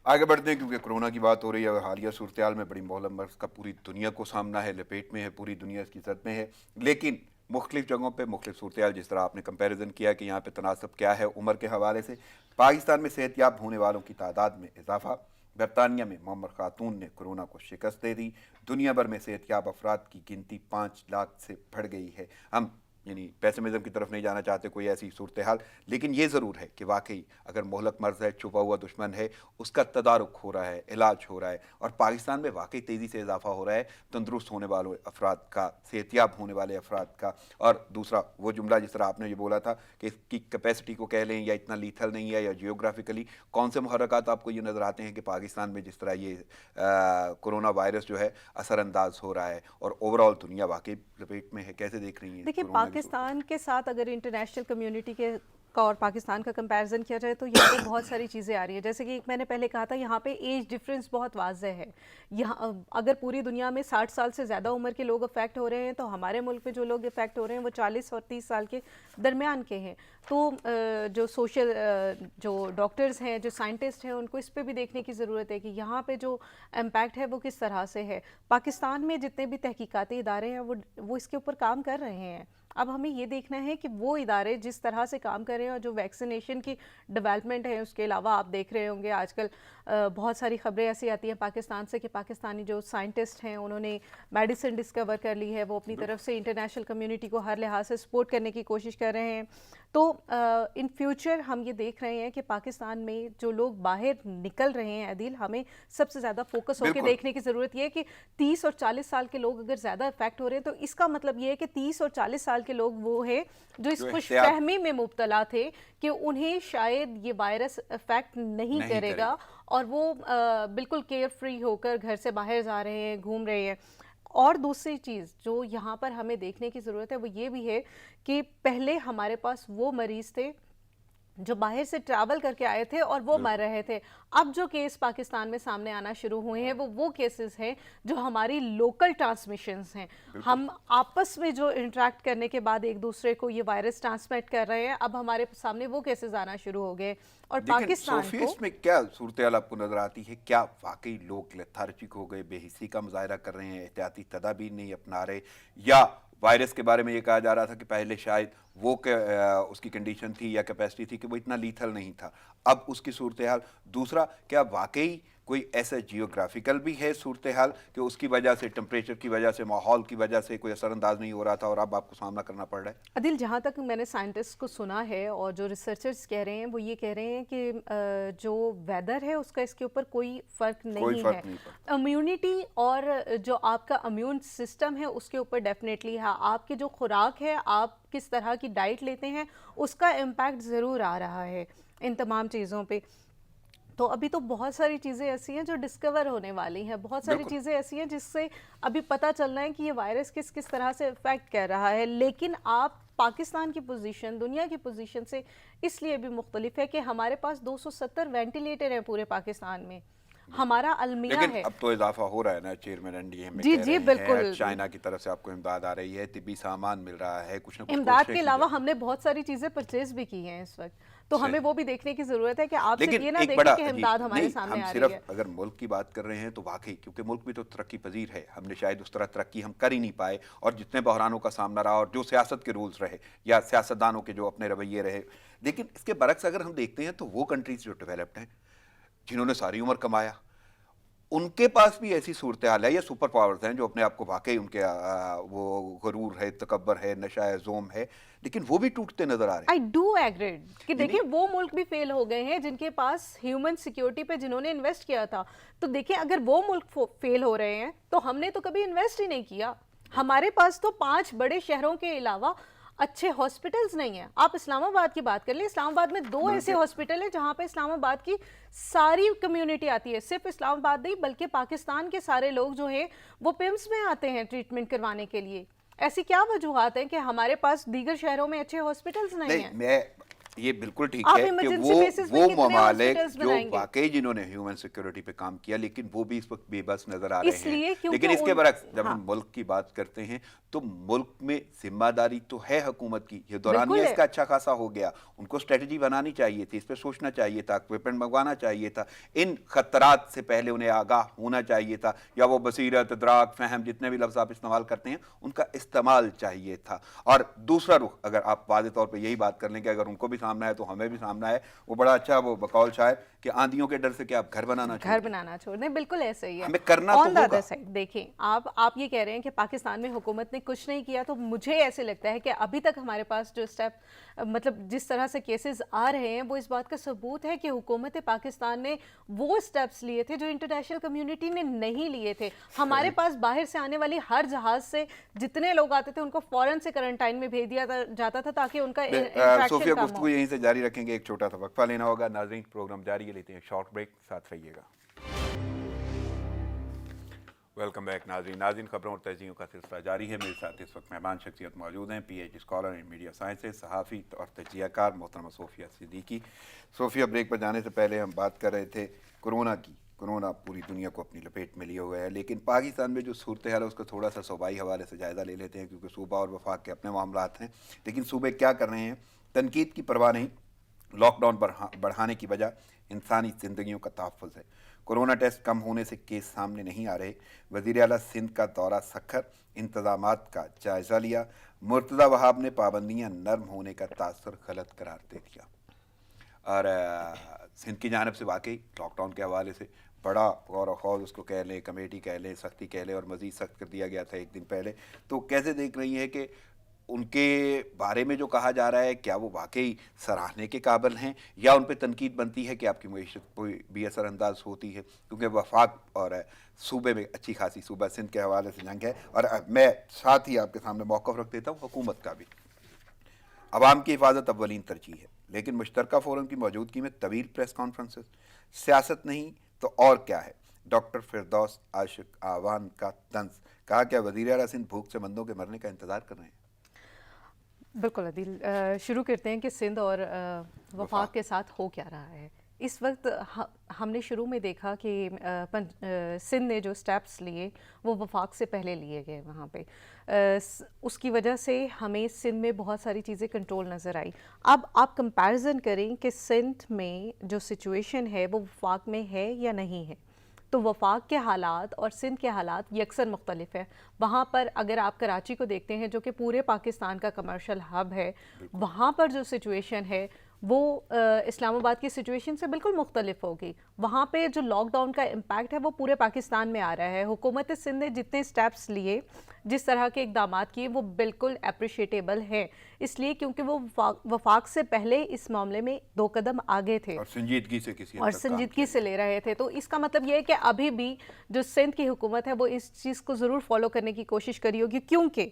آگے بڑھتے ہیں کیونکہ کرونا کی بات ہو رہی ہے. حالیہ صورتحال میں بڑی مرض کا پوری دنیا کو سامنا ہے, لپیٹ میں ہے, پوری دنیا اس کی زد میں ہے. لیکن مختلف جگہوں پہ مختلف صورتحال, جس طرح آپ نے کمپیریزن کیا کہ یہاں پہ تناسب کیا ہے عمر کے حوالے سے. پاکستان میں صحت یاب ہونے والوں کی تعداد میں اضافہ. برطانیہ میں معمر خاتون نے کرونا کو شکست دے دی. دنیا بھر میں صحت یاب افراد کی گنتی 5 لاکھ سے بڑھ گئی ہے. ہم یعنی پیسمزم کی طرف نہیں جانا چاہتے کوئی ایسی صورتحال, لیکن یہ ضرور ہے کہ واقعی اگر مہلک مرض ہے, چھپا ہوا دشمن ہے, اس کا تدارک ہو رہا ہے, علاج ہو رہا ہے, اور پاکستان میں واقعی تیزی سے اضافہ ہو رہا ہے تندرست ہونے والے افراد کا, صحت یاب ہونے والے افراد کا. اور دوسرا وہ جملہ جس طرح آپ نے یہ بولا تھا کہ اس کی کیپیسٹی کو کہہ لیں یا اتنا لیتھل نہیں ہے, یا جیوگرافیکلی کون سے محرکات آپ کو یہ نظر آتے ہیں کہ پاکستان میں جس طرح یہ کرونا وائرس جو ہے اثر انداز ہو رہا ہے, اور اوور آل دنیا واقعی لپیٹ میں ہے؟ کیسے دیکھ رہی ہیں؟ دیکھیں پاکستان کے ساتھ اگر انٹرنیشنل کمیونٹی کے اور پاکستان کا کمپیریزن کیا جائے تو یہاں پہ بہت ساری چیزیں آ رہی ہیں. جیسے کہ میں نے پہلے کہا تھا یہاں پہ ایج ڈفرینس بہت واضح ہے. یہاں اگر پوری دنیا میں 60 سال سے زیادہ عمر کے لوگ افیکٹ ہو رہے ہیں تو ہمارے ملک میں جو لوگ افیکٹ ہو رہے ہیں وہ 40 اور 30 سال کے درمیان کے ہیں. تو جو سوشل جو ڈاکٹرز ہیں, جو سائنٹسٹ ہیں, ان کو اس پہ بھی دیکھنے کی ضرورت ہے کہ یہاں پہ جو امپیکٹ ہے وہ کس طرح سے ہے. پاکستان میں جتنے بھی تحقیقاتی ادارے ہیں وہ اس کے اوپر کام کر رہے ہیں. اب ہمیں یہ دیکھنا ہے کہ وہ ادارے جس طرح سے کام کر رہے ہیں اور جو ویکسینیشن کی ڈیولپمنٹ ہے, اس کے علاوہ آپ دیکھ رہے ہوں گے آج کل بہت ساری خبریں ایسی آتی ہیں پاکستان سے کہ پاکستانی جو سائنٹسٹ ہیں انہوں نے میڈیسن ڈسکور کر لی ہے, وہ اپنی طرف سے انٹرنیشنل کمیونٹی کو ہر لحاظ سے سپورٹ کرنے کی کوشش کر رہے ہیں. تو ان فیوچر ہم یہ دیکھ رہے ہیں کہ پاکستان میں جو لوگ باہر نکل رہے ہیں, عدیل, ہمیں سب سے زیادہ فوکس ہو کے دیکھنے کی ضرورت یہ ہے کہ 30 اور 40 سال کے لوگ اگر زیادہ افیکٹ ہو رہے ہیں تو اس کا مطلب یہ ہے کہ 30 اور 40 سال کے لوگ وہ ہیں جو اس خوش فہمی میں مبتلا تھے کہ انہیں شاید یہ وائرس افیکٹ نہیں کرے گا, اور وہ بالکل کیئر فری ہو کر گھر سے باہر جا رہے ہیں, گھوم رہے ہیں. اور دوسری چیز جو یہاں پر ہمیں دیکھنے کی ضرورت ہے وہ یہ بھی ہے کہ پہلے ہمارے پاس وہ مریض تھے جو باہر سے ٹریول کر کے آئے تھے اور وہ مر رہے تھے. اب جو کیس پاکستان میں سامنے آنا شروع ہوئے ہیں وہ کیسز ہیں جو ہماری لوکل ٹرانسمیشنز ہیں. ہم آپس میں جو انٹریکٹ کرنے کے بعد ایک دوسرے کو یہ وائرس ٹرانسمٹ کر رہے ہیں, اب ہمارے سامنے وہ کیسز آنا شروع ہو گئے. اور پاکستان صوفیہ کو اس میں کیا صورتحال آپ کو نظر آتی ہے؟ کیا واقعی لوگ لیتھارجک ہو گئے, بے حسی کا مظاہرہ کر رہے ہیں, احتیاطی تدابیر نہیں اپنا رہے, یا وائرس کے بارے میں یہ کہا جا رہا تھا کہ پہلے شاید وہ اس کی کنڈیشن تھی یا کیپیسٹی تھی کہ وہ اتنا لیتھل نہیں تھا, اب اس کی صورتحال؟ دوسرا, کیا واقعی کوئی ایسا جیوگرافیکل بھی ہے صورتحال کہ اس کی وجہ سے, ٹمپریچر کی وجہ سے, ماحول کی وجہ سے کوئی اثر انداز نہیں ہو رہا تھا اور اب آپ کو سامنا کرنا پڑ رہا ہے؟ عدل, جہاں تک میں نے سائنٹسٹ کو سنا ہے اور جو ریسرچرز کہہ رہے ہیں وہ یہ کہہ رہے ہیں کہ جو ویدر ہے اس کا اس کے اوپر کوئی فرق نہیں ہے. امیونٹی اور جو آپ کا امیون سسٹم ہے اس کے اوپر ڈیفینیٹلی ہے. آپ کی جو خوراک ہے, آپ کس طرح کی ڈائٹ لیتے ہیں, اس کا امپیکٹ ضرور آ رہا ہے ان تمام چیزوں پہ. تو ابھی تو بہت ساری چیزیں ایسی ہیں جو ڈسکور ہونے والی ہیں, بہت ساری چیزیں ایسی ہیں جس سے ابھی پتہ چلنا ہے کہ یہ وائرس کس کس طرح سے افیکٹ کر رہا ہے. لیکن آپ پاکستان کی پوزیشن دنیا کی پوزیشن سے اس لیے بھی مختلف ہے کہ ہمارے پاس 270 وینٹیلیٹر ہیں پورے پاکستان میں, ہمارا المیہ لیکن ہے. اب تو اضافہ ہو رہا ہے نا, چیئرمین این ڈی اے میں جی کہہ جی رہے بالکل, ہیں چائنا کی طرف سے آپ کو امداد آ رہی ہے, طبی سامان مل رہا ہے, کچھ نہ کچھ امداد کے علاوہ ہم نے بہت ساری چیزیں پرچیز بھی کی ہیں اس وقت, تو ہمیں وہ بھی دیکھنے کی ضرورت ہے کہ آپ صرف یہ نہ دیکھیں کہ امداد ہمارے سامنے آ رہی ہے. صرف اگر ملک کی بات کر رہے ہیں تو واقعی کیونکہ ملک بھی تو ترقی پذیر ہے, ہم نے شاید اس طرح ترقی ہم کر ہی نہیں پائے, اور جتنے بحرانوں کا سامنا رہا اور جو سیاست کے رولز رہے یا سیاستدانوں کے جو اپنے رویے رہے. لیکن اس کے برعکس اگر ہم دیکھتے ہیں تو وہ کنٹریز جو ڈیولپڈ ہیں, جنہوں نے ساری عمر کمایا, ان کے پاس بھی ایسی صورتحال ہے, یا سپر پاورز ہیں جو اپنے آپ کو واقعی ان کے وہ غرور ہے, تکبر ہے, نشہ زوم ہے, لیکن وہ بھی ٹوٹتے نظر آ رہے ہیں. I do agree کہ دیکھیں وہ ملک بھی فیل ہو گئے ہیں جن کے پاس ہیومن سیکیورٹی پہ جنہوں نے انویسٹ کیا تھا. تو دیکھیں اگر وہ ملک فیل ہو رہے ہیں تو ہم نے تو کبھی انویسٹ ہی نہیں کیا. ہمارے پاس تو 5 بڑے شہروں کے علاوہ اچھے ہاسپٹلز نہیں ہیں. آپ اسلام آباد کی بات کر لیں, اسلام آباد میں 2 ایسے ہاسپٹل ہیں جہاں پہ اسلام آباد کی ساری کمیونٹی آتی ہے. صرف اسلام آباد نہیں بلکہ پاکستان کے سارے لوگ جو ہیں وہ پیمز میں آتے ہیں ٹریٹمنٹ کروانے کے لیے. ایسی کیا وجوہات ہیں کہ ہمارے پاس دیگر شہروں میں اچھے ہاسپٹلز نہیں ہیں؟ میں یہ بالکل ٹھیک آپ ہے کہ ایمرجنسی بیسس پہ وہ کتنے ممالک ہاسپٹلز جو بنائیں گے؟ واقعی جنہوں نے ہیومن سیکیورٹی پہ کام کیا, لیکن وہ بھی اس وقت بے بس نظر آ رہے اس لیے ہیں. کیونکہ لیکن اس کے برعکس جب ہاں ہم ملک کی بات کرتے ہیں تو ملک میں ذمہ داری تو ہے حکومت کی. یہ دورانیہ بالکل اس ہے. کا اچھا خاصا ہو گیا, ان کو اسٹریٹجی بنانی چاہیے تھی, اس پہ سوچنا چاہیے تھا, اکوپمنٹ منگوانا چاہیے تھا, ان خطرات سے پہلے انہیں آگاہ ہونا چاہیے تھا, یا وہ بصیرت, ادراک, فہم, جتنے بھی لفظ آپ استعمال کرتے ہیں ان کا استعمال چاہیے تھا. اور دوسرا رخ اگر آپ واضح طور پہ یہی بات کر لیں کہ اگر ان کو بھی سامنا ہے تو ہمیں بھی سامنا ہے, وہ بڑا اچھا وہ بقول شاعر کہ آندھیوں کے ڈر سے کیا آپ گھر بنانا چھوڑ دیں. بالکل ایسے ہی ہے. ہمیں کرنا تو آن دا ہوگا. ادر سائڈ دیکھیں, آپ یہ کہہ رہے ہیں کہ پاکستان میں حکومت نے کچھ نہیں کیا, تو مجھے ایسے لگتا ہے کہ ابھی تک ہمارے پاس جو اسٹیپ مطلب جس طرح سے کیسز آ رہے ہیں وہ اس بات کا ثبوت ہے کہ حکومت پاکستان نے وہ اسٹیپس لیے تھے جو انٹرنیشنل کمیونٹی نے نہیں لیے تھے. ہمارے پاس باہر سے آنے والی ہر جہاز سے جتنے لوگ آتے تھے ان کو فوراً سے کرنٹائن میں بھیج دیا جاتا تھا تاکہ ان کا انٹریکشن صوفیہ کم ہو. گفتگو یہیں سے جاری رکھیں گے, ایک چھوٹا سا وقفہ لینا ہوگا. ناظرین پروگرام جاری ہے, لیتے ہیں شارٹ بریک, ساتھ رہیے گا. ویلکم بیک ناظرین خبروں اور تجزیوں کا سلسلہ جاری ہے. میرے ساتھ اس وقت مہمان شخصیت موجود ہیں, P H D scholar in media sciences, صحافی اور تجزیہ کار محترمہ صوفیہ صدیقی. صوفیہ, بریک پر جانے سے پہلے ہم بات کر رہے تھے کورونا کی. کورونا پوری دنیا کو اپنی لپیٹ میں لیے ہوئے ہے, لیکن پاکستان میں جو صورتحال ہے اس کا تھوڑا سا صوبائی حوالے سے جائزہ لے لیتے ہیں, کیونکہ صوبہ اور وفاق کے اپنے معاملات ہیں. لیکن صوبے کیا کر رہے ہیں؟ تنقید کی پرواہ نہیں, لاک ڈاؤن بڑھانے کی وجہ انسانی زندگیوں کا تحفظ ہے. کورونا ٹیسٹ کم ہونے سے کیس سامنے نہیں آ رہے. وزیر اعلیٰ سندھ کا دورہ سکھر, انتظامات کا جائزہ لیا. مرتضی وہاب نے پابندیاں نرم ہونے کا تاثر غلط قرار دے دیا. اور سندھ کی جانب سے واقعی لاک ڈاؤن کے حوالے سے بڑا غور و خوض, اس کو کہہ لیں, کمیٹی کہہ لیں, سختی کہہ لیں, اور مزید سخت کر دیا گیا تھا ایک دن پہلے. تو کیسے دیکھ رہی ہیں کہ ان کے بارے میں جو کہا جا رہا ہے کیا وہ واقعی سراہنے کے قابل ہیں, یا ان پہ تنقید بنتی ہے کہ آپ کی معیشت کوئی بھی اثر انداز ہوتی ہے؟ کیونکہ وفاق اور صوبے میں اچھی خاصی صوبہ سندھ کے حوالے سے جنگ ہے. اور میں ساتھ ہی آپ کے سامنے موقف رکھ دیتا ہوں حکومت کا بھی. عوام کی حفاظت اولین ترجیح ہے, لیکن مشترکہ فورم کی موجودگی میں طویل پریس کانفرنسز سیاست نہیں تو اور کیا ہے؟ ڈاکٹر فردوس عاشق آوان کا طنز. کہا کیا وزیر اعلیٰ سندھ بھوک سے بندوں کے مرنے کا انتظار کر رہے ہیں؟ बिल्कुल अदील, शुरू करते हैं कि सिंध और वफाक के साथ हो क्या रहा है इस वक्त। हमने शुरू में देखा कि सिंध ने जो स्टेप्स लिए वो वफाक से पहले लिए गए वहाँ पे। उसकी वजह से हमें सिंध में बहुत सारी चीज़ें कंट्रोल नज़र आई। अब आप कंपैरिजन करें कि सिंध में जो सिचुएशन है वो वफाक में है या नहीं है, तो वफाक के हालात और सिंध के हालात यकसन मुख्तलिफ है। वहाँ पर अगर आप कराची को देखते हैं जो कि पूरे पाकिस्तान का कमर्शियल हब है, वहाँ पर जो सिचुएशन है वो इस्लामाबाद की सिचुएशन से बिल्कुल मुख्तलिफ होगी। वहाँ पे जो लॉकडाउन का इम्पैक्ट है वो पूरे पाकिस्तान में आ रहा है। हुकूमत सिंध ने जितने स्टेप्स लिए, जिस तरह के इक़दामात किए, वो बिल्कुल अप्रिशिएटेबल है, इसलिए क्योंकि वो वफाक से पहले इस मामले में 2 कदम आगे थे और संजीदगी से ले रहे थे। तो इसका मतलब ये है कि अभी भी जो सिंध की हुकूमत है वो इस चीज़ को ज़रूर फॉलो करने की कोशिश करी होगी, क्योंकि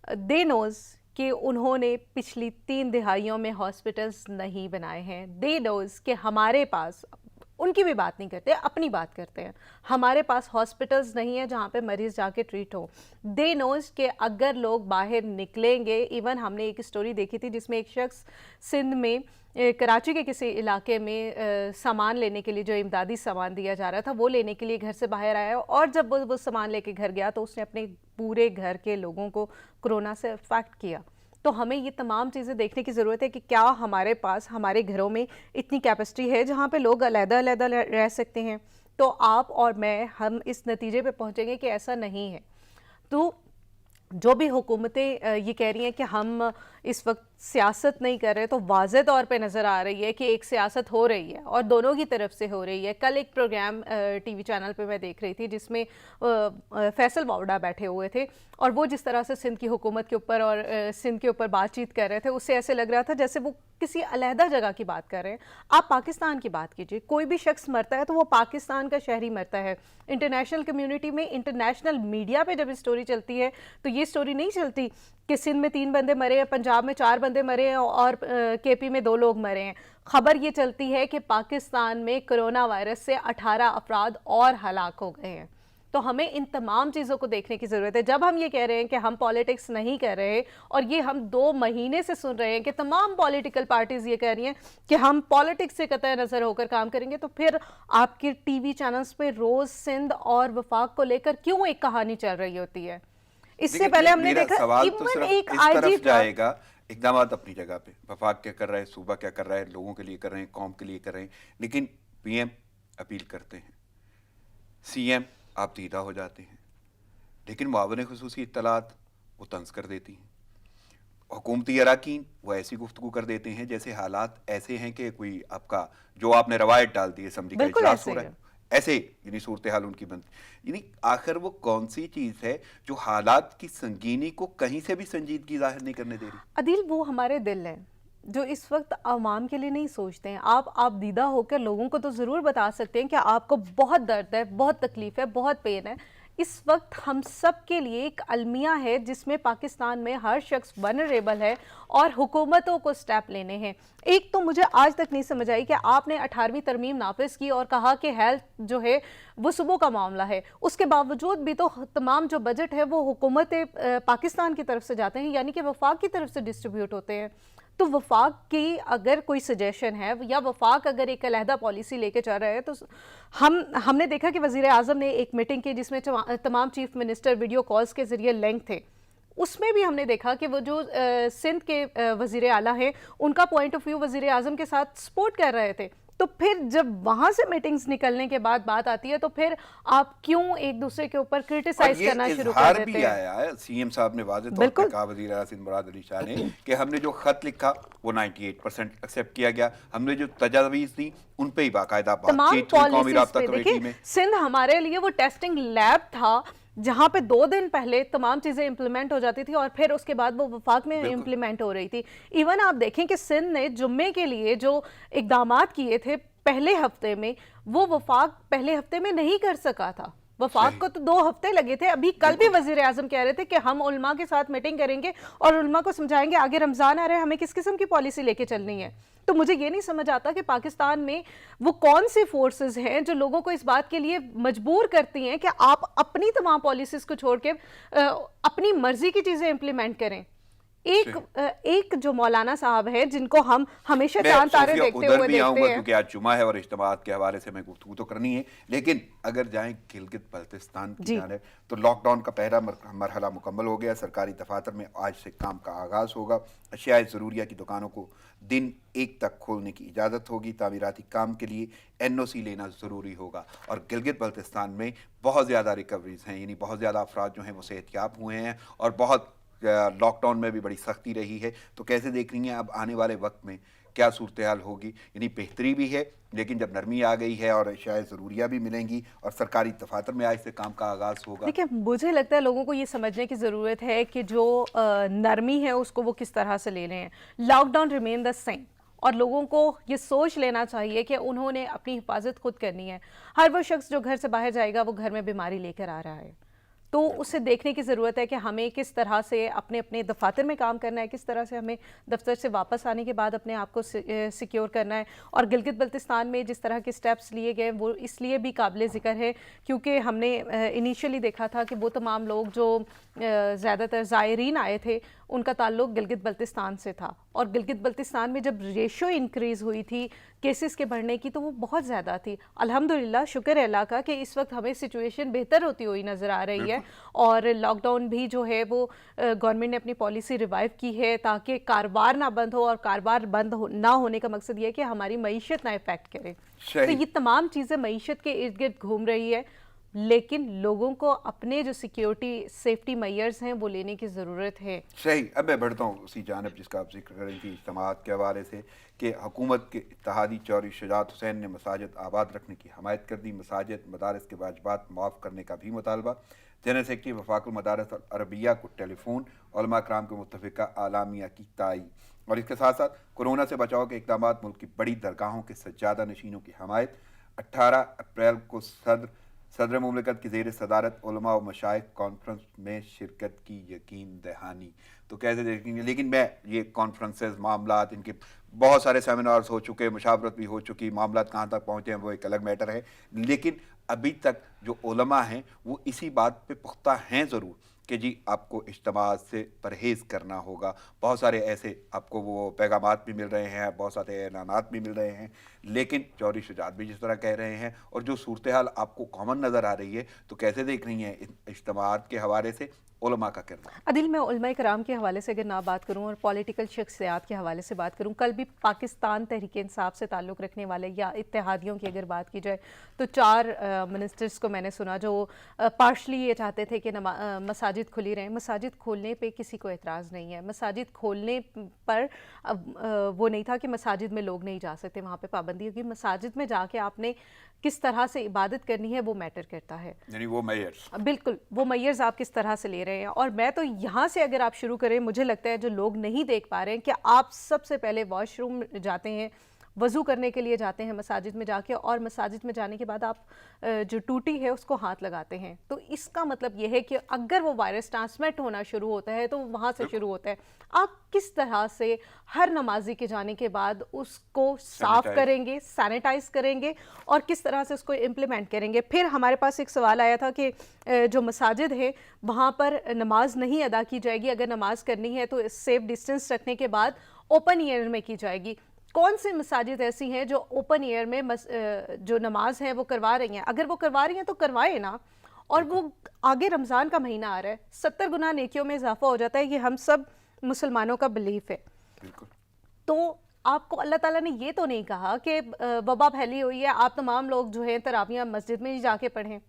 दे नोज़ कि उन्होंने पिछली 3 दिहाइयों में हॉस्पिटल्स नहीं बनाए हैं। दे नोज़ कि हमारे पास, उनकी भी बात नहीं करते, अपनी बात करते हैं, हमारे पास हॉस्पिटल्स नहीं है जहाँ पे मरीज़ जाके ट्रीट हो। दे नोज़ कि अगर लोग बाहर निकलेंगे, इवन हमने एक स्टोरी देखी थी जिसमें एक शख्स सिंध में कराची के किसी इलाके में सामान लेने के लिए, जो इमदादी सामान दिया जा रहा था वो लेने के लिए घर से बाहर आया, और जब वो सामान लेके घर गया तो उसने अपने पूरे घर के लोगों को कोरोना से अफेक्ट किया। तो हमें ये तमाम चीज़ें देखने की ज़रूरत है कि क्या हमारे पास, हमारे घरों में इतनी कैपेसिटी है जहाँ पे लोग अलग-अलग रह सकते हैं। तो आप और मैं, हम इस नतीजे पे पहुँचेंगे कि ऐसा नहीं है। तो जो भी हुकूमतें ये कह रही हैं कि हम इस वक्त सियासत नहीं कर रहे, तो वाज़े तौर पे नज़र आ रही है कि एक सियासत हो रही है और दोनों की तरफ से हो रही है। कल एक प्रोग्राम टीवी चैनल पे मैं देख रही थी जिसमें फैसल वावड़ा बैठे हुए थे, और वो जिस तरह से सिंध की हुकूमत के ऊपर और सिंध के ऊपर बातचीत कर रहे थे, उससे ऐसे लग रहा था जैसे वो किसी अलहदा जगह की बात कर रहे हैं। आप पाकिस्तान की बात कीजिए, कोई भी शख्स मरता है तो वो पाकिस्तान का शहरी मरता है। इंटरनेशनल कम्युनिटी में, इंटरनेशनल मीडिया पे जब स्टोरी चलती है तो ये स्टोरी नहीं चलती कि सिंध में 3 बंदे मरे हैं, पंजाब में 4 बंदे मरे हैं और केपी में 2 लोग मरे हैं। खबर ये चलती है कि पाकिस्तान में कोरोना वायरस से 18 अफराद और हलाक हो गए हैं। तो हमें इन तमाम चीज़ों को देखने की ज़रूरत है। जब हम ये कह रहे हैं कि हम पॉलिटिक्स नहीं कर रहे, और ये हम 2 महीने से सुन रहे हैं कि तमाम पॉलिटिकल पार्टीज़ ये कह रही हैं कि हम पॉलिटिक्स से कतई नज़र होकर काम करेंगे, तो फिर आपके टीवी चैनल्स पे रोज़ सिंध और वफाक को लेकर क्यों एक कहानी चल रही होती है? इससे पहले हमने देखा इवन एक आईजी जाएगा, इक़दामात अपनी जगह पे, वफाक क्या कर रहा है, सूबा क्या कर रहा है, लोगों के लिए कर रहे हैं, कौम के लिए कर रहे हैं, लेकिन पीएम अपील करते हैं, सीएम आप दीदा हो जाते हैं, लेकिन मुआवने खुसूसी इत्तलात वो तंज कर देती हैं। हुकूमती अराकीन वो ऐसी गुफ्तगू कर देते हैं जैसे हालात ऐसे हैं कि कोई आपका, जो आपने रवायत डाल दी, असम्बली का इजलास हो रहा है, ऐसे यानी सूरत हाल उनकी बंद। यानी आखिर वो कौन सी चीज़ है जो हालात की संगीनी को कहीं से भी संजीदगी जाहिर नहीं करने दे रही? अदील, वो हमारे दिल हैं जो इस वक्त आवाम के लिए नहीं सोचते हैं। आप दीदा होकर लोगों को तो ज़रूर बता सकते हैं कि आपको बहुत दर्द है, बहुत तकलीफ़ है, बहुत पेन है। इस वक्त हम सब के लिए एक अलमिया है जिसमें पाकिस्तान में हर शख्स वनरेबल है और हुकूमतों को स्टेप लेने हैं। एक तो मुझे आज तक नहीं समझ आई कि आपने 18वीं तरमीम नाफिज की और कहा कि हेल्थ जो है वो सुबह का मामला है, उसके बावजूद भी तो तमाम जो बजट है वो हुकूमत पाकिस्तान की तरफ से जाते हैं, यानी कि वफाक की तरफ से डिस्ट्रीब्यूट होते हैं। तो वफाक की अगर कोई सजेशन है या वफाक अगर एक अलहदा पॉलिसी लेके चल रहा है, तो हमने देखा कि वज़ीर आज़म ने एक मीटिंग की जिसमें तमाम चीफ मिनिस्टर वीडियो कॉल्स के ज़रिए लिंक थे। उसमें भी हमने देखा कि वो जो सिंध के वज़ीर आला हैं उनका पॉइंट ऑफ व्यू वज़ीर आज़म के साथ सपोर्ट कर रहे थे। तो फिर जब वहां से मीटिंग्स निकलने के बाद बात आती है तो फिर आप क्यों एक दूसरे के ऊपर क्रिटिसाइज करना शुरू कर देते हैं? आया है, सीएम साहब ने वाज़ेह तौर पर कहा, वज़ीर आला सिंध मुराद अली शाह ने, कि हमने जो खत लिखा वो 98% एक्सेप्ट किया गया, हमने जो तजावीज़ दी उन पे ही बाकायदा बातचीत हुई कौमी राब्ता कमेटी में। सिंध हमारे लिए वो टेस्टिंग लैब था जहाँ पे 2 दिन पहले तमाम चीज़ें इंप्लीमेंट हो जाती थी और फिर उसके बाद वो वफाक में इंप्लीमेंट हो रही थी। इवन आप देखें कि सिंध ने जुम्मे के लिए जो इक़दामात किए थे पहले हफ्ते में, वो वफाक पहले हफ्ते में नहीं कर सका था। वफाक को तो 2 हफ्ते लगे थे। अभी कल भी वज़ीर आज़म कह रहे थे कि हम उलमा के साथ मीटिंग करेंगे और उलमा को समझाएंगे आगे रमज़ान आ रहा है, हमें किस किस्म की पॉलिसी लेके चलनी है। तो मुझे ये नहीं समझ आता कि पाकिस्तान में वो कौन सी फोर्सेस हैं जो लोगों को इस बात के लिए मजबूर करती हैं कि आप अपनी तमाम पॉलिसीज़ को छोड़ के अपनी मर्जी की चीज़ें इंप्लीमेंट करें। एक जो मौलाना साहब हैं जिनको हम हमेशा मैं चांद तारे सोफिया देखते उधर हुए भी देखते आऊंगा हैं। क्योंकि आज जुमा है और इज्तिमात के हवाले से मैं गुफ्तगू तो करनी है, लेकिन अगर जाएं गिलगित बल्तिस्तान की जी। जानिब तो लॉकडाउन का पहला मरहला मुकम्मल हो गया। सरकारी दफातर में आज से काम का आगाज होगा। अशियाए ज़रूरिया की दुकानों को दिन 1 तक खोलने की इजाज़त होगी। तामीराती काम के लिए NOC लेना ज़रूरी होगा। और गिलगित बल्तिस्तान में बहुत ज़्यादा रिकवरीज हैं, यानी बहुत ज़्यादा अफराद जो हैं वो सेहतयाब हुए हैं और बहुत लॉकडाउन में भी बड़ी सख्ती रही है। तो कैसे देख रही हैं अब आने वाले वक्त में क्या सूरत हाल होगी? यानी बेहतरी भी है, लेकिन जब नरमी आ गई है और शायद ज़रूरियाँ भी मिलेंगी और सरकारी दफातर में आज से काम का आगाज़ होगा। देखिए, मुझे लगता है लोगों को ये समझने की ज़रूरत है कि जो नरमी है उसको वो किस तरह से ले रहे हैं। लॉकडाउन रिमेन द सेम और लोगों को ये सोच लेना चाहिए कि उन्होंने अपनी हिफाजत खुद करनी है। हर वो शख्स जो घर से बाहर जाएगा वो घर में बीमारी लेकर आ रहा है, तो उसे देखने की ज़रूरत है कि हमें किस तरह से अपने अपने दफातर में काम करना है, किस तरह से हमें दफ्तर से वापस आने के बाद अपने आप को सिक्योर करना है। और गिलगित बल्तिस्तान में जिस तरह के स्टेप्स लिए गए वो इसलिए भी काबिल ज़िक्र है क्योंकि हमने इनिशियली देखा था कि वो तमाम लोग जो ज़्यादातर ज़ायरीन आए थे उनका ताल्लुक गिलगित बल्तिस्तान से था, और गिलगित बल्तिस्तान में जब रेशो इंक्रीज़ हुई थी केसेस के बढ़ने की तो वो बहुत ज़्यादा थी। अल्हम्दुलिल्लाह, शुक्र है अल्लाह का कि इस वक्त हमें सिचुएशन बेहतर होती हुई नज़र आ रही है और लॉकडाउन भी जो है वो गवर्नमेंट ने अपनी पॉलिसी रिवाइव की है ताकि कारोबार ना बंद हो, और कारोबार बंद ना होने का मकसद ये है कि हमारी मईशत ना इफ़ेक्ट करे। तो ये तमाम चीज़ें मईशत के इर्द गिर्द घूम रही है, लेकिन लोगों को अपने जो सिक्योरिटी सेफ्टी मेजर्स हैं वो लेने की ज़रूरत है। सही। अब मैं बढ़ता हूँ उसी जानब जिसका आप जिक्र कर रही थी इज्तिमात के हवाले से कि हुकूमत के इत्तेहादी चौधरी शुजात हुसैन ने मसाजिद आबाद रखने की हमायत कर दी। मसाजिद मदारस के वाजिबात मुआफ़ करने का भी मुतालबा। जनरल सेक्रेटरी वफाकुल मदारस अरबिया को टेलीफोन। उलमा कराम के मुत्तफ़िका आलामिया की ताई। और इसके साथ साथ कोरोना से बचाव के इक़दाम, मुल्क की बड़ी दरगाहों के सज्जादा नशीनों की हमायत। 18 अप्रैल को सदर मुमलिकत की ज़ेर सदारत उलमा व मशाइख कॉन्फ्रेंस में शिरकत की यकीन दहानी। तो कैसे देखेंगे, लेकिन मैं ये कॉन्फ्रेंसेस मामलात इनके बहुत सारे सेमिनार्स हो चुके, मुशावरत भी हो चुकी, मामलात कहाँ तक पहुँचे हैं वो एक अलग मैटर है, लेकिन अभी तक जो उलमा हैं वो इसी बात पे पुख्ता हैं ज़रूर कि जी आपको इज्तिमात से परहेज़ करना होगा। बहुत सारे ऐसे आपको वो पैगामात भी मिल रहे हैं, बहुत सारे ऐलानात भी मिल रहे हैं, लेकिन चौधरी शुजात भी जिस तरह कह रहे हैं और जो सूरत हाल आपको कॉमन नज़र आ रही है, तो कैसे देख रही हैं इज्तिमात के हवाले से उलमा का किरदार? अदिल, मैं उलमा कराम के हवाले से अगर ना बात करूं और पॉलिटिकल शख्सियात के हवाले से बात करूं, कल भी पाकिस्तान तहरीक इंसाफ से ताल्लुक़ रखने वाले या इत्तेहादियों की अगर बात की जाए तो 4 मिनिस्टर्स को मैंने सुना जो पार्शली ये चाहते थे कि मसाजिद खुली रहें। मसाजिद खोलने पे किसी को एतराज़ नहीं है। मसाजिद खोलने पर वो नहीं था कि मसाजिद में लोग नहीं जा सकते, वहाँ पे पाबंदी होगी। मसाजिद में जाके आपने किस तरह से इबादत करनी है वो मैटर करता है, यानी वो मेयर्स। बिल्कुल, वो मेयर्स आप किस तरह से ले रहे हैं। और मैं तो यहाँ से अगर आप शुरू करें, मुझे लगता है जो लोग नहीं देख पा रहे हैं कि आप सबसे पहले वॉशरूम जाते हैं, वज़ू करने के लिए जाते हैं मसाजिद में जाके, और मसाजिद में जाने के बाद आप जो टूटी है उसको हाथ लगाते हैं, तो इसका मतलब ये है कि अगर वो वायरस ट्रांसमिट होना शुरू होता है तो वहाँ से शुरू होता है। आप किस तरह से हर नमाजी के जाने के बाद उसको साफ करेंगे, सैनिटाइज करेंगे और किस तरह से उसको इम्प्लीमेंट करेंगे। फिर हमारे पास एक सवाल आया था कि जो मसाजिद है वहाँ पर नमाज नहीं अदा की जाएगी, अगर नमाज करनी है तो सेफ डिस्टेंस रखने के बाद ओपन एयर में की जाएगी। कौन से मसाजिद ऐसी हैं जो ओपन एयर में जो नमाज है वो करवा रही हैं? अगर वो करवा रही हैं तो करवाए ना। और वो आगे रमज़ान का महीना आ रहा है, 70 गुना नेकियों में इजाफा हो जाता है, ये हम सब मुसलमानों का बिलीफ है। तो आपको अल्लाह ताला ने ये तो नहीं कहा कि वबा फैली हुई है, आप तमाम लोग जो हैं तरावियाँ मस्जिद में ही जाके पढ़ें।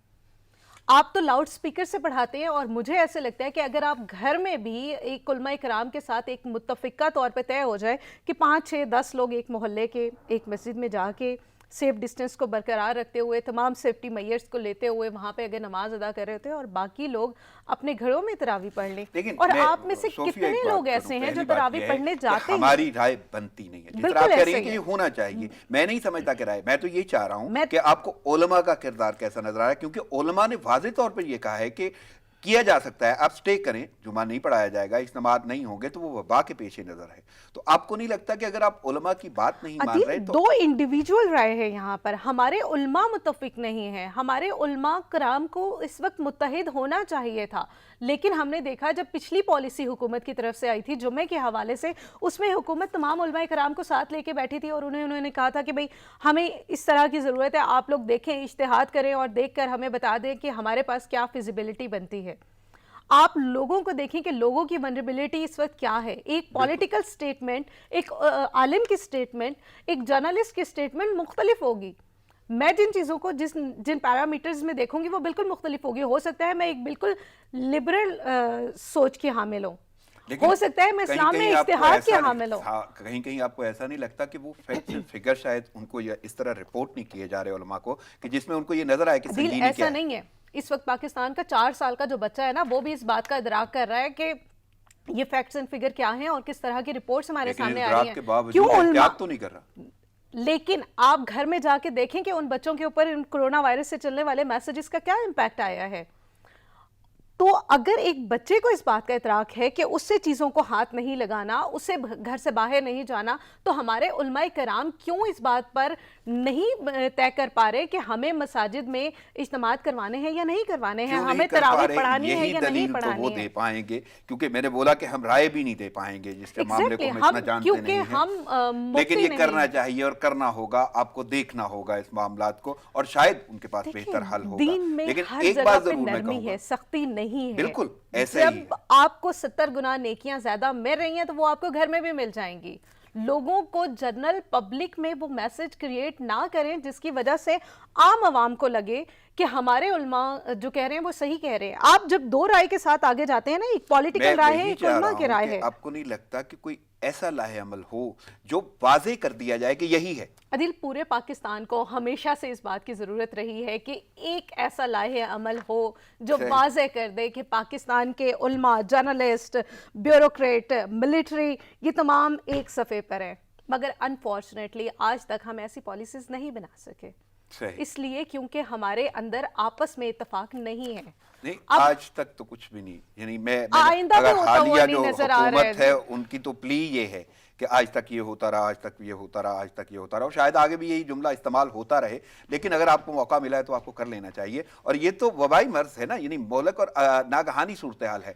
आप तो लाउड स्पीकर से पढ़ाते हैं, और मुझे ऐसे लगता है कि अगर आप घर में भी एक उलमा कराम के साथ एक मुत्तफ़िका तौर पे तय हो जाए कि 5, 6, 10 लोग एक मोहल्ले के एक मस्जिद में जाके सेफ डिस्टेंस को बरकरार रखते हुए, तमाम सेफ्टी मेजर्स को लेते हुए वहाँ पे अगर नमाज अदा कर रहे होते हैं और बाकी लोग अपने घरों में तरावी पढ़ लें। और आप में से कितने लोग ऐसे हैं जो तरावी पढ़ने जाते हैं? हमारी राय बनती नहीं है, जिस तरह आप कह रही हैं कि ये होना चाहिए, मैं नहीं समझता कि राय, मैं तो ये चाह रहा हूँ कि आपको उलमा का किरदार कैसा नजर आ रहा है, क्योंकि उलमा ने वाज़ेह तौर पर यह कहा है कि किया जा सकता है, आप स्टे करें, जुमा नहीं पढ़ाया जाएगा, इज्तिमात नहीं होंगे तो वो वबा के पेश नजर है। तो आपको नहीं लगता कि अगर आप उलमा की बात नहीं मान रहे तो? 2 इंडिविजुअल राय है यहाँ पर, हमारे उलमा मुत्तफिक नहीं है। हमारे उलमा कराम को इस वक्त मुत्तहिद होना चाहिए था, لیکن ہم نے دیکھا جب پچھلی پالیسی حکومت کی طرف سے آئی تھی جمعے کے حوالے سے، اس میں حکومت تمام علماء کرام کو ساتھ لے کے بیٹھی تھی اور انہوں نے کہا تھا کہ بھئی ہمیں اس طرح کی ضرورت ہے، آپ لوگ دیکھیں، اجتہاد کریں اور دیکھ کر ہمیں بتا دیں کہ ہمارے پاس کیا فیزیبلٹی بنتی ہے۔ آپ لوگوں کو دیکھیں کہ لوگوں کی ونریبلٹی اس وقت کیا ہے۔ ایک پولیٹیکل سٹیٹمنٹ، ایک عالم کی سٹیٹمنٹ، ایک جرنلسٹ کی سٹیٹمنٹ مختلف ہوگی۔ میں جن چیزوں کو جن پیرامیٹرز میں دیکھوں گی وہ بالکل مختلف ہوگی۔ ہو سکتا ہے میں ایک بالکل لبرل سوچ کی حامل ہوں، ہو سکتا ہے میں اسلام میں اجتہاد کے حامل ہوں۔ کہیں کہیں آپ کو ایسا نہیں لگتا کہ وہ فیکٹس فگر شاید ان کو اس طرح رپورٹ نہیں کیے جا رہے علماء کو کہ جس میں ان کو یہ نظر آئے کہ سنگینی کیا ہے؟ ایسا نہیں ہے۔ اس وقت پاکستان کا 4 سال کا جو بچہ ہے نا وہ بھی اس بات کا ادراک کر رہا ہے کہ یہ فیکٹس اینڈ فگر کیا ہیں اور کس طرح کی رپورٹس ہمارے سامنے آ رہی ہیں۔ کے باوجود کیوں علماء احتیاط تو نہیں کر رہا؟ لیکن آپ گھر میں جا کے دیکھیں کہ ان بچوں کے اوپر کرونا وائرس سے چلنے والے میسیجز کا کیا امپیکٹ آیا ہے۔ تو اگر ایک بچے کو اس بات کا ادراک ہے کہ اس سے چیزوں کو ہاتھ نہیں لگانا، اسے گھر سے باہر نہیں جانا، تو ہمارے علماء کرام کیوں اس بات پر نہیں طے کر پا رہے کہ ہمیں مساجد میں اجتماعات کروانے ہیں یا نہیں کروانے ہیں، ہمیں تراویح پڑھانی ہے یا نہیں پڑھانی ہے؟ وہ دے پائیں گے کیونکہ میں نے بولا کہ ہم رائے بھی نہیں دے پائیں گے جس کے معاملے کو ہم اتنا جانتے نہیں ہیں، لیکن یہ کرنا چاہیے اور کرنا ہوگا، آپ کو دیکھنا ہوگا اس معاملات کو اور شاید ان کے پاس بہتر حل ہوگا۔ دین میں لیکن ہر ایک جگہ بات پہ ضرور میں نرمی کہوں ہے، گا، سختی نہیں ہے۔ بالکل ایسے ہی جب آپ کو 70 گنا نیکیاں زیادہ مل رہی ہیں تو وہ آپ کو گھر میں بھی مل جائیں گی۔ لوگوں کو جنرل پبلک میں وہ میسج کریٹ نہ کریں جس کی وجہ سے عام عوام کو لگے کہ ہمارے علماء جو کہہ رہے ہیں وہ صحیح کہہ رہے ہیں۔ آپ جب 2 رائے کے ساتھ آگے جاتے ہیں نا، ایک پولیٹیکل رائے ہے، ایک علماء کی رائے ہے۔ آپ کو نہیں لگتا کہ کوئی ایسا لاہ عمل ہو جو واضح کر دیا جائے کہ یہی ہے؟ عدیل، پورے پاکستان کو ہمیشہ سے اس بات کی ضرورت رہی ہے کہ ایک ایسا لاہ عمل ہو جو واضح کر دے کہ پاکستان کے علماء، جرنلسٹ، بیوروکریٹ، ملٹری، یہ تمام ایک صفحے پر ہیں، مگر انفارچونیٹلی آج تک ہم ایسی پالیسیز نہیں بنا سکے، اس لیے کیونکہ ہمارے اندر آپس میں اتفاق نہیں ہے۔ نہیں، آج تک تو کچھ بھی نہیں، یعنی میں آئندہ بھی اگر ہوتا ہوا حالیہ نہیں جو نظر آ رہا حکومت ہے ان کی تو پلی یہ ہے کہ آج تک یہ ہوتا رہا، آج تک یہ ہوتا رہا، آج تک یہ ہوتا رہا، اور شاید آگے بھی یہی جملہ استعمال ہوتا رہے، لیکن اگر آپ کو موقع ملا ہے تو آپ کو کر لینا چاہیے۔ اور یہ تو وبائی مرض ہے نا، یعنی مہلک اور ناگہانی صورتحال ہے،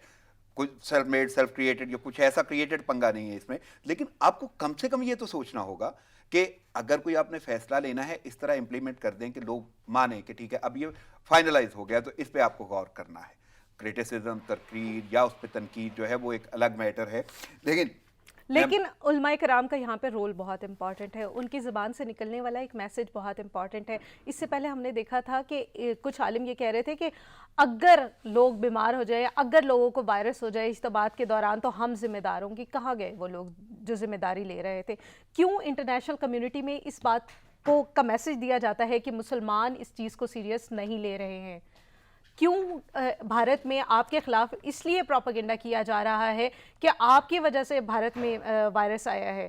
کوئی سیلف میڈ، سیلف کریٹڈ یا کچھ ایسا کریٹڈ پنگا نہیں ہے اس میں، لیکن آپ کو کم سے کم یہ تو سوچنا ہوگا کہ اگر کوئی آپ نے فیصلہ لینا ہے اس طرح امپلیمنٹ کر دیں کہ لوگ مانیں کہ ٹھیک ہے اب یہ فائنلائز ہو گیا، تو اس پہ آپ کو غور کرنا ہے۔ کریٹیسزم، تنقید یا اس پہ تنقید جو ہے وہ ایک الگ میٹر ہے، لیکن علماء کرام کا یہاں پہ رول بہت امپورٹنٹ ہے، ان کی زبان سے نکلنے والا ایک میسج بہت امپورٹنٹ ہے۔ اس سے پہلے ہم نے دیکھا تھا کہ کچھ عالم یہ کہہ رہے تھے کہ اگر لوگ بیمار ہو جائے، اگر لوگوں کو وائرس ہو جائے اجتماعات کے دوران تو ہم ذمہ دار ہوں گے۔ کہاں گئے وہ لوگ جو ذمہ داری لے رہے تھے؟ کیوں انٹرنیشنل کمیونٹی میں اس بات کا میسج دیا جاتا ہے کہ مسلمان اس چیز کو سیریس نہیں لے رہے ہیں؟ کیوں بھارت میں آپ کے خلاف اس لیے پروپیگنڈا کیا جا رہا ہے کہ آپ کی وجہ سے بھارت میں وائرس آیا ہے؟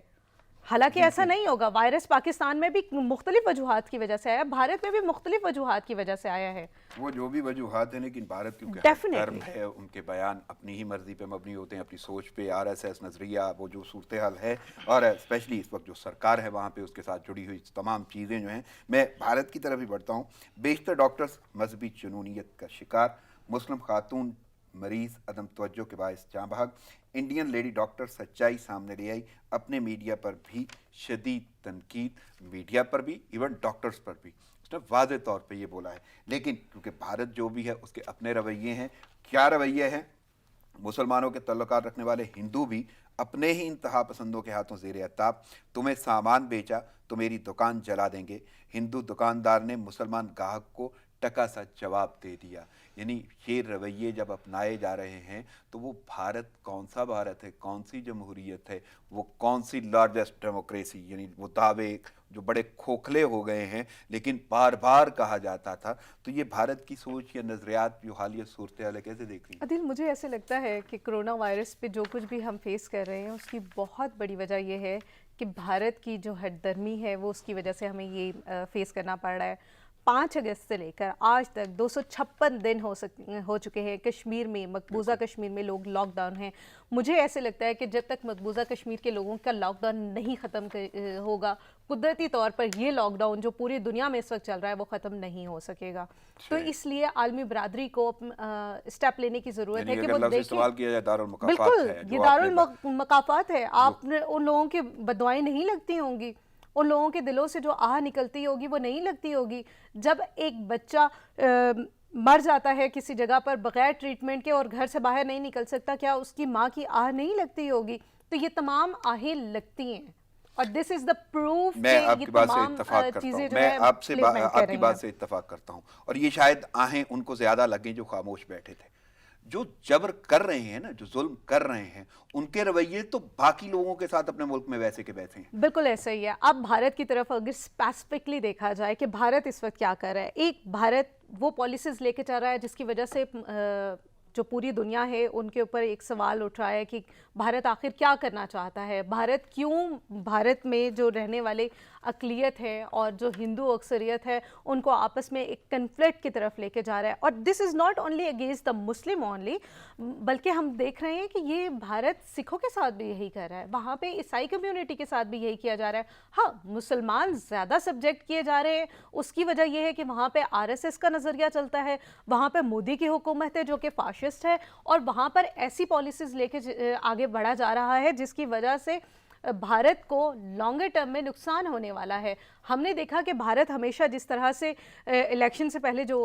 حالانکہ ایسا نہیں ہوگا، وائرس پاکستان میں بھی مختلف وجوہات کی وجہ سے آیا، بھارت میں بھی مختلف وجوہات کی وجہ سے آیا ہے۔ وہ جو بھی وجوہات ہیں، لیکن بھارت کیونکہ ہر ٹرم ہے، ان کے بیان اپنی ہی مرضی پہ مبنی ہوتے ہیں، اپنی سوچ پہ، RSS نظریہ، وہ جو صورتحال ہے اور اسپیشلی اس وقت جو سرکار ہے وہاں پہ اس کے ساتھ جڑی ہوئی تمام چیزیں جو ہیں۔ میں بھارت کی طرف ہی بڑھتا ہوں۔ بیشتر ڈاکٹرز مذہبی جنونیت کا شکار، مسلم خاتون مریض عدم توجہ کے باعث جاں بحق، انڈین لیڈی ڈاکٹر سچائی سامنے لے آئی، اپنے میڈیا پر بھی شدید تنقید، میڈیا پر بھی، ایون ڈاکٹرز پر بھی اس نے واضح طور پہ یہ بولا ہے۔ لیکن کیونکہ بھارت جو بھی ہے اس کے اپنے رویے ہیں۔ کیا رویے ہیں؟ مسلمانوں کے تعلقات رکھنے والے ہندو بھی اپنے ہی انتہا پسندوں کے ہاتھوں زیر عتاب، تمہیں سامان بیچا تو میری دکان جلا دیں گے، ہندو دکاندار نے مسلمان گاہک کو ٹکا سا جواب دے دیا۔ یعنی یہ رویے جب اپنائے جا رہے ہیں تو وہ بھارت کون سا بھارت ہے، کون سی جمہوریت ہے، وہ کون سی لارجسٹ ڈیموکریسی، یعنی وہ دعوے جو بڑے کھوکھلے ہو گئے ہیں لیکن بار بار کہا جاتا تھا۔ تو یہ بھارت کی سوچ یا نظریات جو حالیہ صورتحال ہے کیسے دیکھ رہی ہیں؟ عدیل، مجھے ایسے لگتا ہے کہ کرونا وائرس پہ جو کچھ بھی ہم فیس کر رہے ہیں اس کی بہت بڑی وجہ یہ ہے کہ بھارت کی جو ہٹ درمی ہے وہ اس کی وجہ سے ہمیں یہ فیس کرنا پڑ رہا ہے۔ 5 अगस्त से लेकर आज तक 256 दिन हो चुके हैं कश्मीर में, मकबूजा कश्मीर में लोग लॉकडाउन हैं। मुझे ऐसे लगता है कि जब तक मकबूजा कश्मीर के लोगों का लॉकडाउन नहीं ख़त्म होगा, कुदरती तौर पर ये लॉकडाउन जो पूरी दुनिया में इस वक्त चल रहा है वो ख़त्म नहीं हो सकेगा। तो इसलिए आलमी बरादरी को स्टेप लेने की ज़रूरत है कि वो देखें। बिल्कुल, ये दारुल मकाफात है। आपने उन लोगों की बदुआएं नहीं लगती होंगी, उन लोगों के दिलों से जो आह निकलती होगी वो नहीं लगती होगी। जब एक बच्चा मर जाता है किसी जगह पर बगैर ट्रीटमेंट के और घर से बाहर नहीं निकल सकता, क्या उसकी माँ की आह नहीं लगती होगी? तो ये तमाम आहें लगती हैं और दिस इज द प्रूफ। मैं आपकी बात से इत्तेफाक करता हूँ, मैं आपकी बात से इत्तेफाक करता हूँ, और ये शायद आहें उनको ज्यादा लगे जो खामोश बैठे थे। जो जबर कर रहे हैं ना, जो जुल्म कर रहे हैं, उनके रवैये तो बाकी लोगों के साथ अपने मुल्क में वैसे के वैसे हैं। बिल्कुल ऐसा ही है। अब भारत की तरफ अगर स्पेसिफिकली देखा जाए कि भारत इस वक्त क्या कर रहा है, एक भारत वो पॉलिसीज लेके चल रहा है जिसकी वजह से जो पूरी दुनिया है उनके ऊपर एक सवाल उठ रहा है कि भारत आखिर क्या करना चाहता है, भारत क्यों, भारत में जो रहने वाले अक़लियत है और जो हिंदू अक्सरियत है उनको आपस में एक कन्फ्लिक्ट की तरफ लेके जा रहा है। और this is not only against the Muslim only, बल्कि हम देख रहे हैं कि ये भारत सिखों के साथ भी यही कर रहा है, वहाँ पे ईसाई कम्युनिटी के साथ भी यही किया जा रहा है। हाँ, मुसलमान ज़्यादा सब्जेक्ट किए जा रहे हैं, उसकी वजह यह है कि वहाँ पे RSS का नज़रिया चलता है, वहाँ पे मोदी की हुकूमत है जो कि फाशिस्ट है, और वहाँ पर ऐसी पॉलिसीज़ लेके आगे बढ़ा जा रहा है जिसकी वजह से भारत को लॉन्गर टर्म में नुकसान होने वाला है। हमने देखा कि भारत हमेशा जिस तरह से इलेक्शन से पहले जो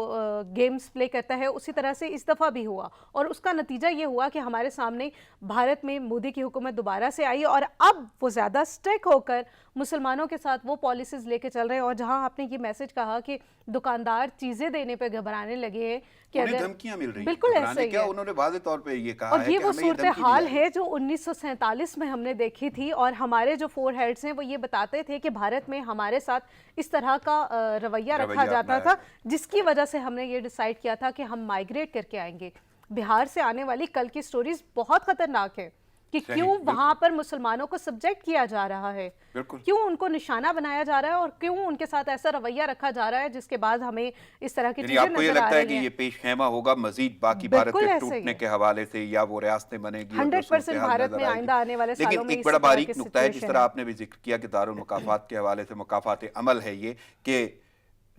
गेम्स प्ले करता है उसी तरह से इस दफ़ा भी हुआ, और उसका नतीजा ये हुआ कि हमारे सामने भारत में मोदी की हुकूमत दोबारा से आई और अब वो ज़्यादा स्ट्रिक्ट होकर मुसलमानों के साथ वो पॉलिसीज़ लेके चल रहे हैं। और जहां आपने ये मैसेज कहा कि दुकानदार चीज़ें देने पर घबराने लगे हैं कि अगर धमकियां मिल रही, बिल्कुल ऐसा ही है। उन्होंने वाज़ेह तौर पे ये कहा और है ये कि वो हमें सूरत हाल है जो 1947 में हमने देखी थी, और हमारे जो 4 हेड्स हैं वो ये बताते थे कि भारत में हमारे साथ इस तरह का रवैया रखा जाता था, जिसकी वजह से हमने ये डिसाइड किया था कि हम माइग्रेट करके आएंगे। बिहार से आने वाली कल की स्टोरीज बहुत खतरनाक है कि क्यों वहां पर मुसलमानों को सब्जेक्ट किया जा रहा है, क्यों उनको निशाना बनाया जा रहा है और क्यों उनके साथ ऐसा रवैया रखा जा रहा है, जिसके बाद हमें इस तरह की चीजें आपको ये नजर आ लगता है रही कि ये पेश खेमा होगा मजीद बाकी भारत के टूटने के हवाले से, या वो रियासतें बनेगी 100% भारत में आइंदा आने वाले सालों में। लेकिन एक बड़ा बारीक नुक्ता है, जिस तरह आपने भी जिक्र किया कि दारुल मुकाफात के हवाले से मुकाफात अमल है ये कि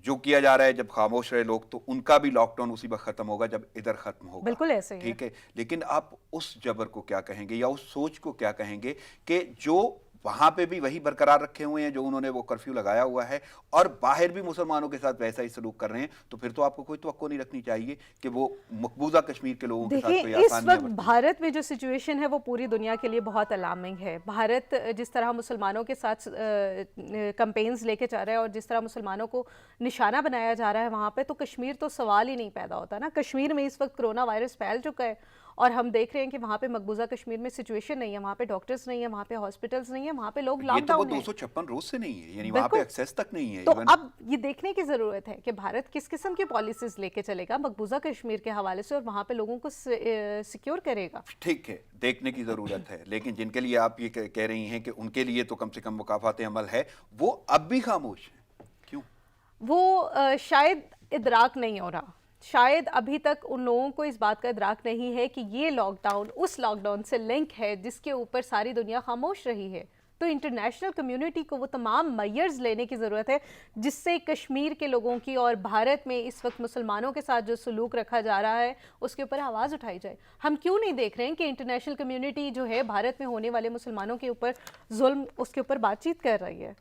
जो किया जा रहा है, जब खामोश रहे लोग तो उनका भी लॉकडाउन उसी वक्त खत्म होगा जब इधर खत्म होगा। बिल्कुल ऐसे ही ठीक है, लेकिन आप उस जबर को क्या कहेंगे या उस सोच को क्या कहेंगे कि जो वहां पे भी वही बरकरार रखे हुए हैं, जो उन्होंने वो कर्फ्यू लगाया हुआ है और बाहर भी मुसलमानों के साथ वैसा ही सलूक कर रहे हैं, तो फिर तो आपको कोई तवक्को नहीं रखनी चाहिए कि वो मकबूजा कश्मीर के लोगों के साथ कोई इस वक्त भारत में जो सिचुएशन है वो पूरी दुनिया के लिए बहुत अलार्मिंग है। भारत जिस तरह मुसलमानों के साथ कैंपेन्स लेके जा रहा है और जिस तरह मुसलमानों को निशाना बनाया जा रहा है वहाँ पे, तो कश्मीर तो सवाल ही नहीं पैदा होता ना। कश्मीर में इस वक्त कोरोना वायरस फैल चुका है और हम देख रहे हैं कि वहाँ पे मकबूजा कश्मीर में सिचुएशन नहीं है, वहाँ पे डॉक्टर्स नहीं है, वहाँ पे हॉस्पिटल्स नहीं है, वहाँ पे लोग लॉकडाउन है। 256 रोज से नहीं है, यानी वहाँ पे एक्सेस तक नहीं है। तो अब ये देखने की जरूरत है कि भारत किस किस्म की पॉलिसीज लेके चलेगा मकबूजा कश्मीर के हवाले से और वहाँ पे लोगों को सिक्योर करेगा। ठीक है, देखने की जरूरत है, लेकिन जिनके लिए आप ये कह रही हैं कि उनके लिए तो कम से कम मुकाफात अमल है, वो अब भी खामोश है, क्यों? वो शायद इदराक नहीं हो रहा, शायद अभी तक उन लोगों को इस बात का इदराक नहीं है कि ये लॉकडाउन उस लॉकडाउन से लिंक है जिसके ऊपर सारी दुनिया खामोश रही है। तो इंटरनेशनल कम्युनिटी को वो तमाम मेजर्स लेने की ज़रूरत है जिससे कश्मीर के लोगों की और भारत में इस वक्त मुसलमानों के साथ जो सलूक रखा जा रहा है उसके ऊपर आवाज़ उठाई जाए। हम क्यों नहीं देख रहे हैं कि इंटरनेशनल कम्युनिटी जो है भारत में होने वाले मुसलमानों के ऊपर जुल्म, उसके ऊपर बातचीत कर रही है?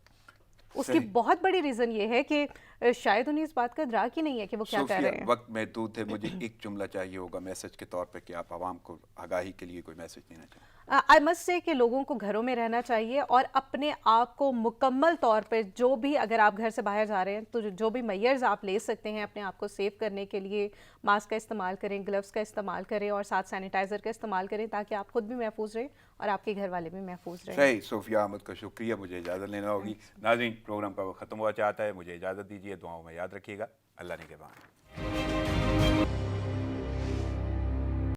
उसकी बहुत बड़ी रीज़न ये है कि शायद उन्हें इस बात का इदराक ही नहीं है कि वो क्या कर रहे हैं। वक्त महदूद है, मुझे एक जुमला चाहिए होगा मैसेज के तौर पे कि आप आवाम को आगाही के लिए कोई मैसेज देना चाहें। आई मस्ट से कि लोगों को घरों में रहना चाहिए और अपने आप को मुकम्मल तौर पर जो भी, अगर आप घर से बाहर जा रहे हैं तो जो भी मेजर्स आप ले सकते हैं अपने आप को सेव करने के लिए, मास्क का इस्तेमाल करें, ग्लव्स का इस्तेमाल करें और साथ सैनिटाइज़र का इस्तेमाल करें ताकि आप खुद भी महफूज रहें और आपके घर वाले भी महफूज रहें। सही, सोफिया अहमद का शुक्रिया, मुझे इजाज़त लेना होगी। नाज़रीन, प्रोग्राम का वक्त ख़त्म हुआ चाहता है, मुझे इजाज़त दीजिए, दुआओं में याद रखिएगा। अल्लाह निगहबान।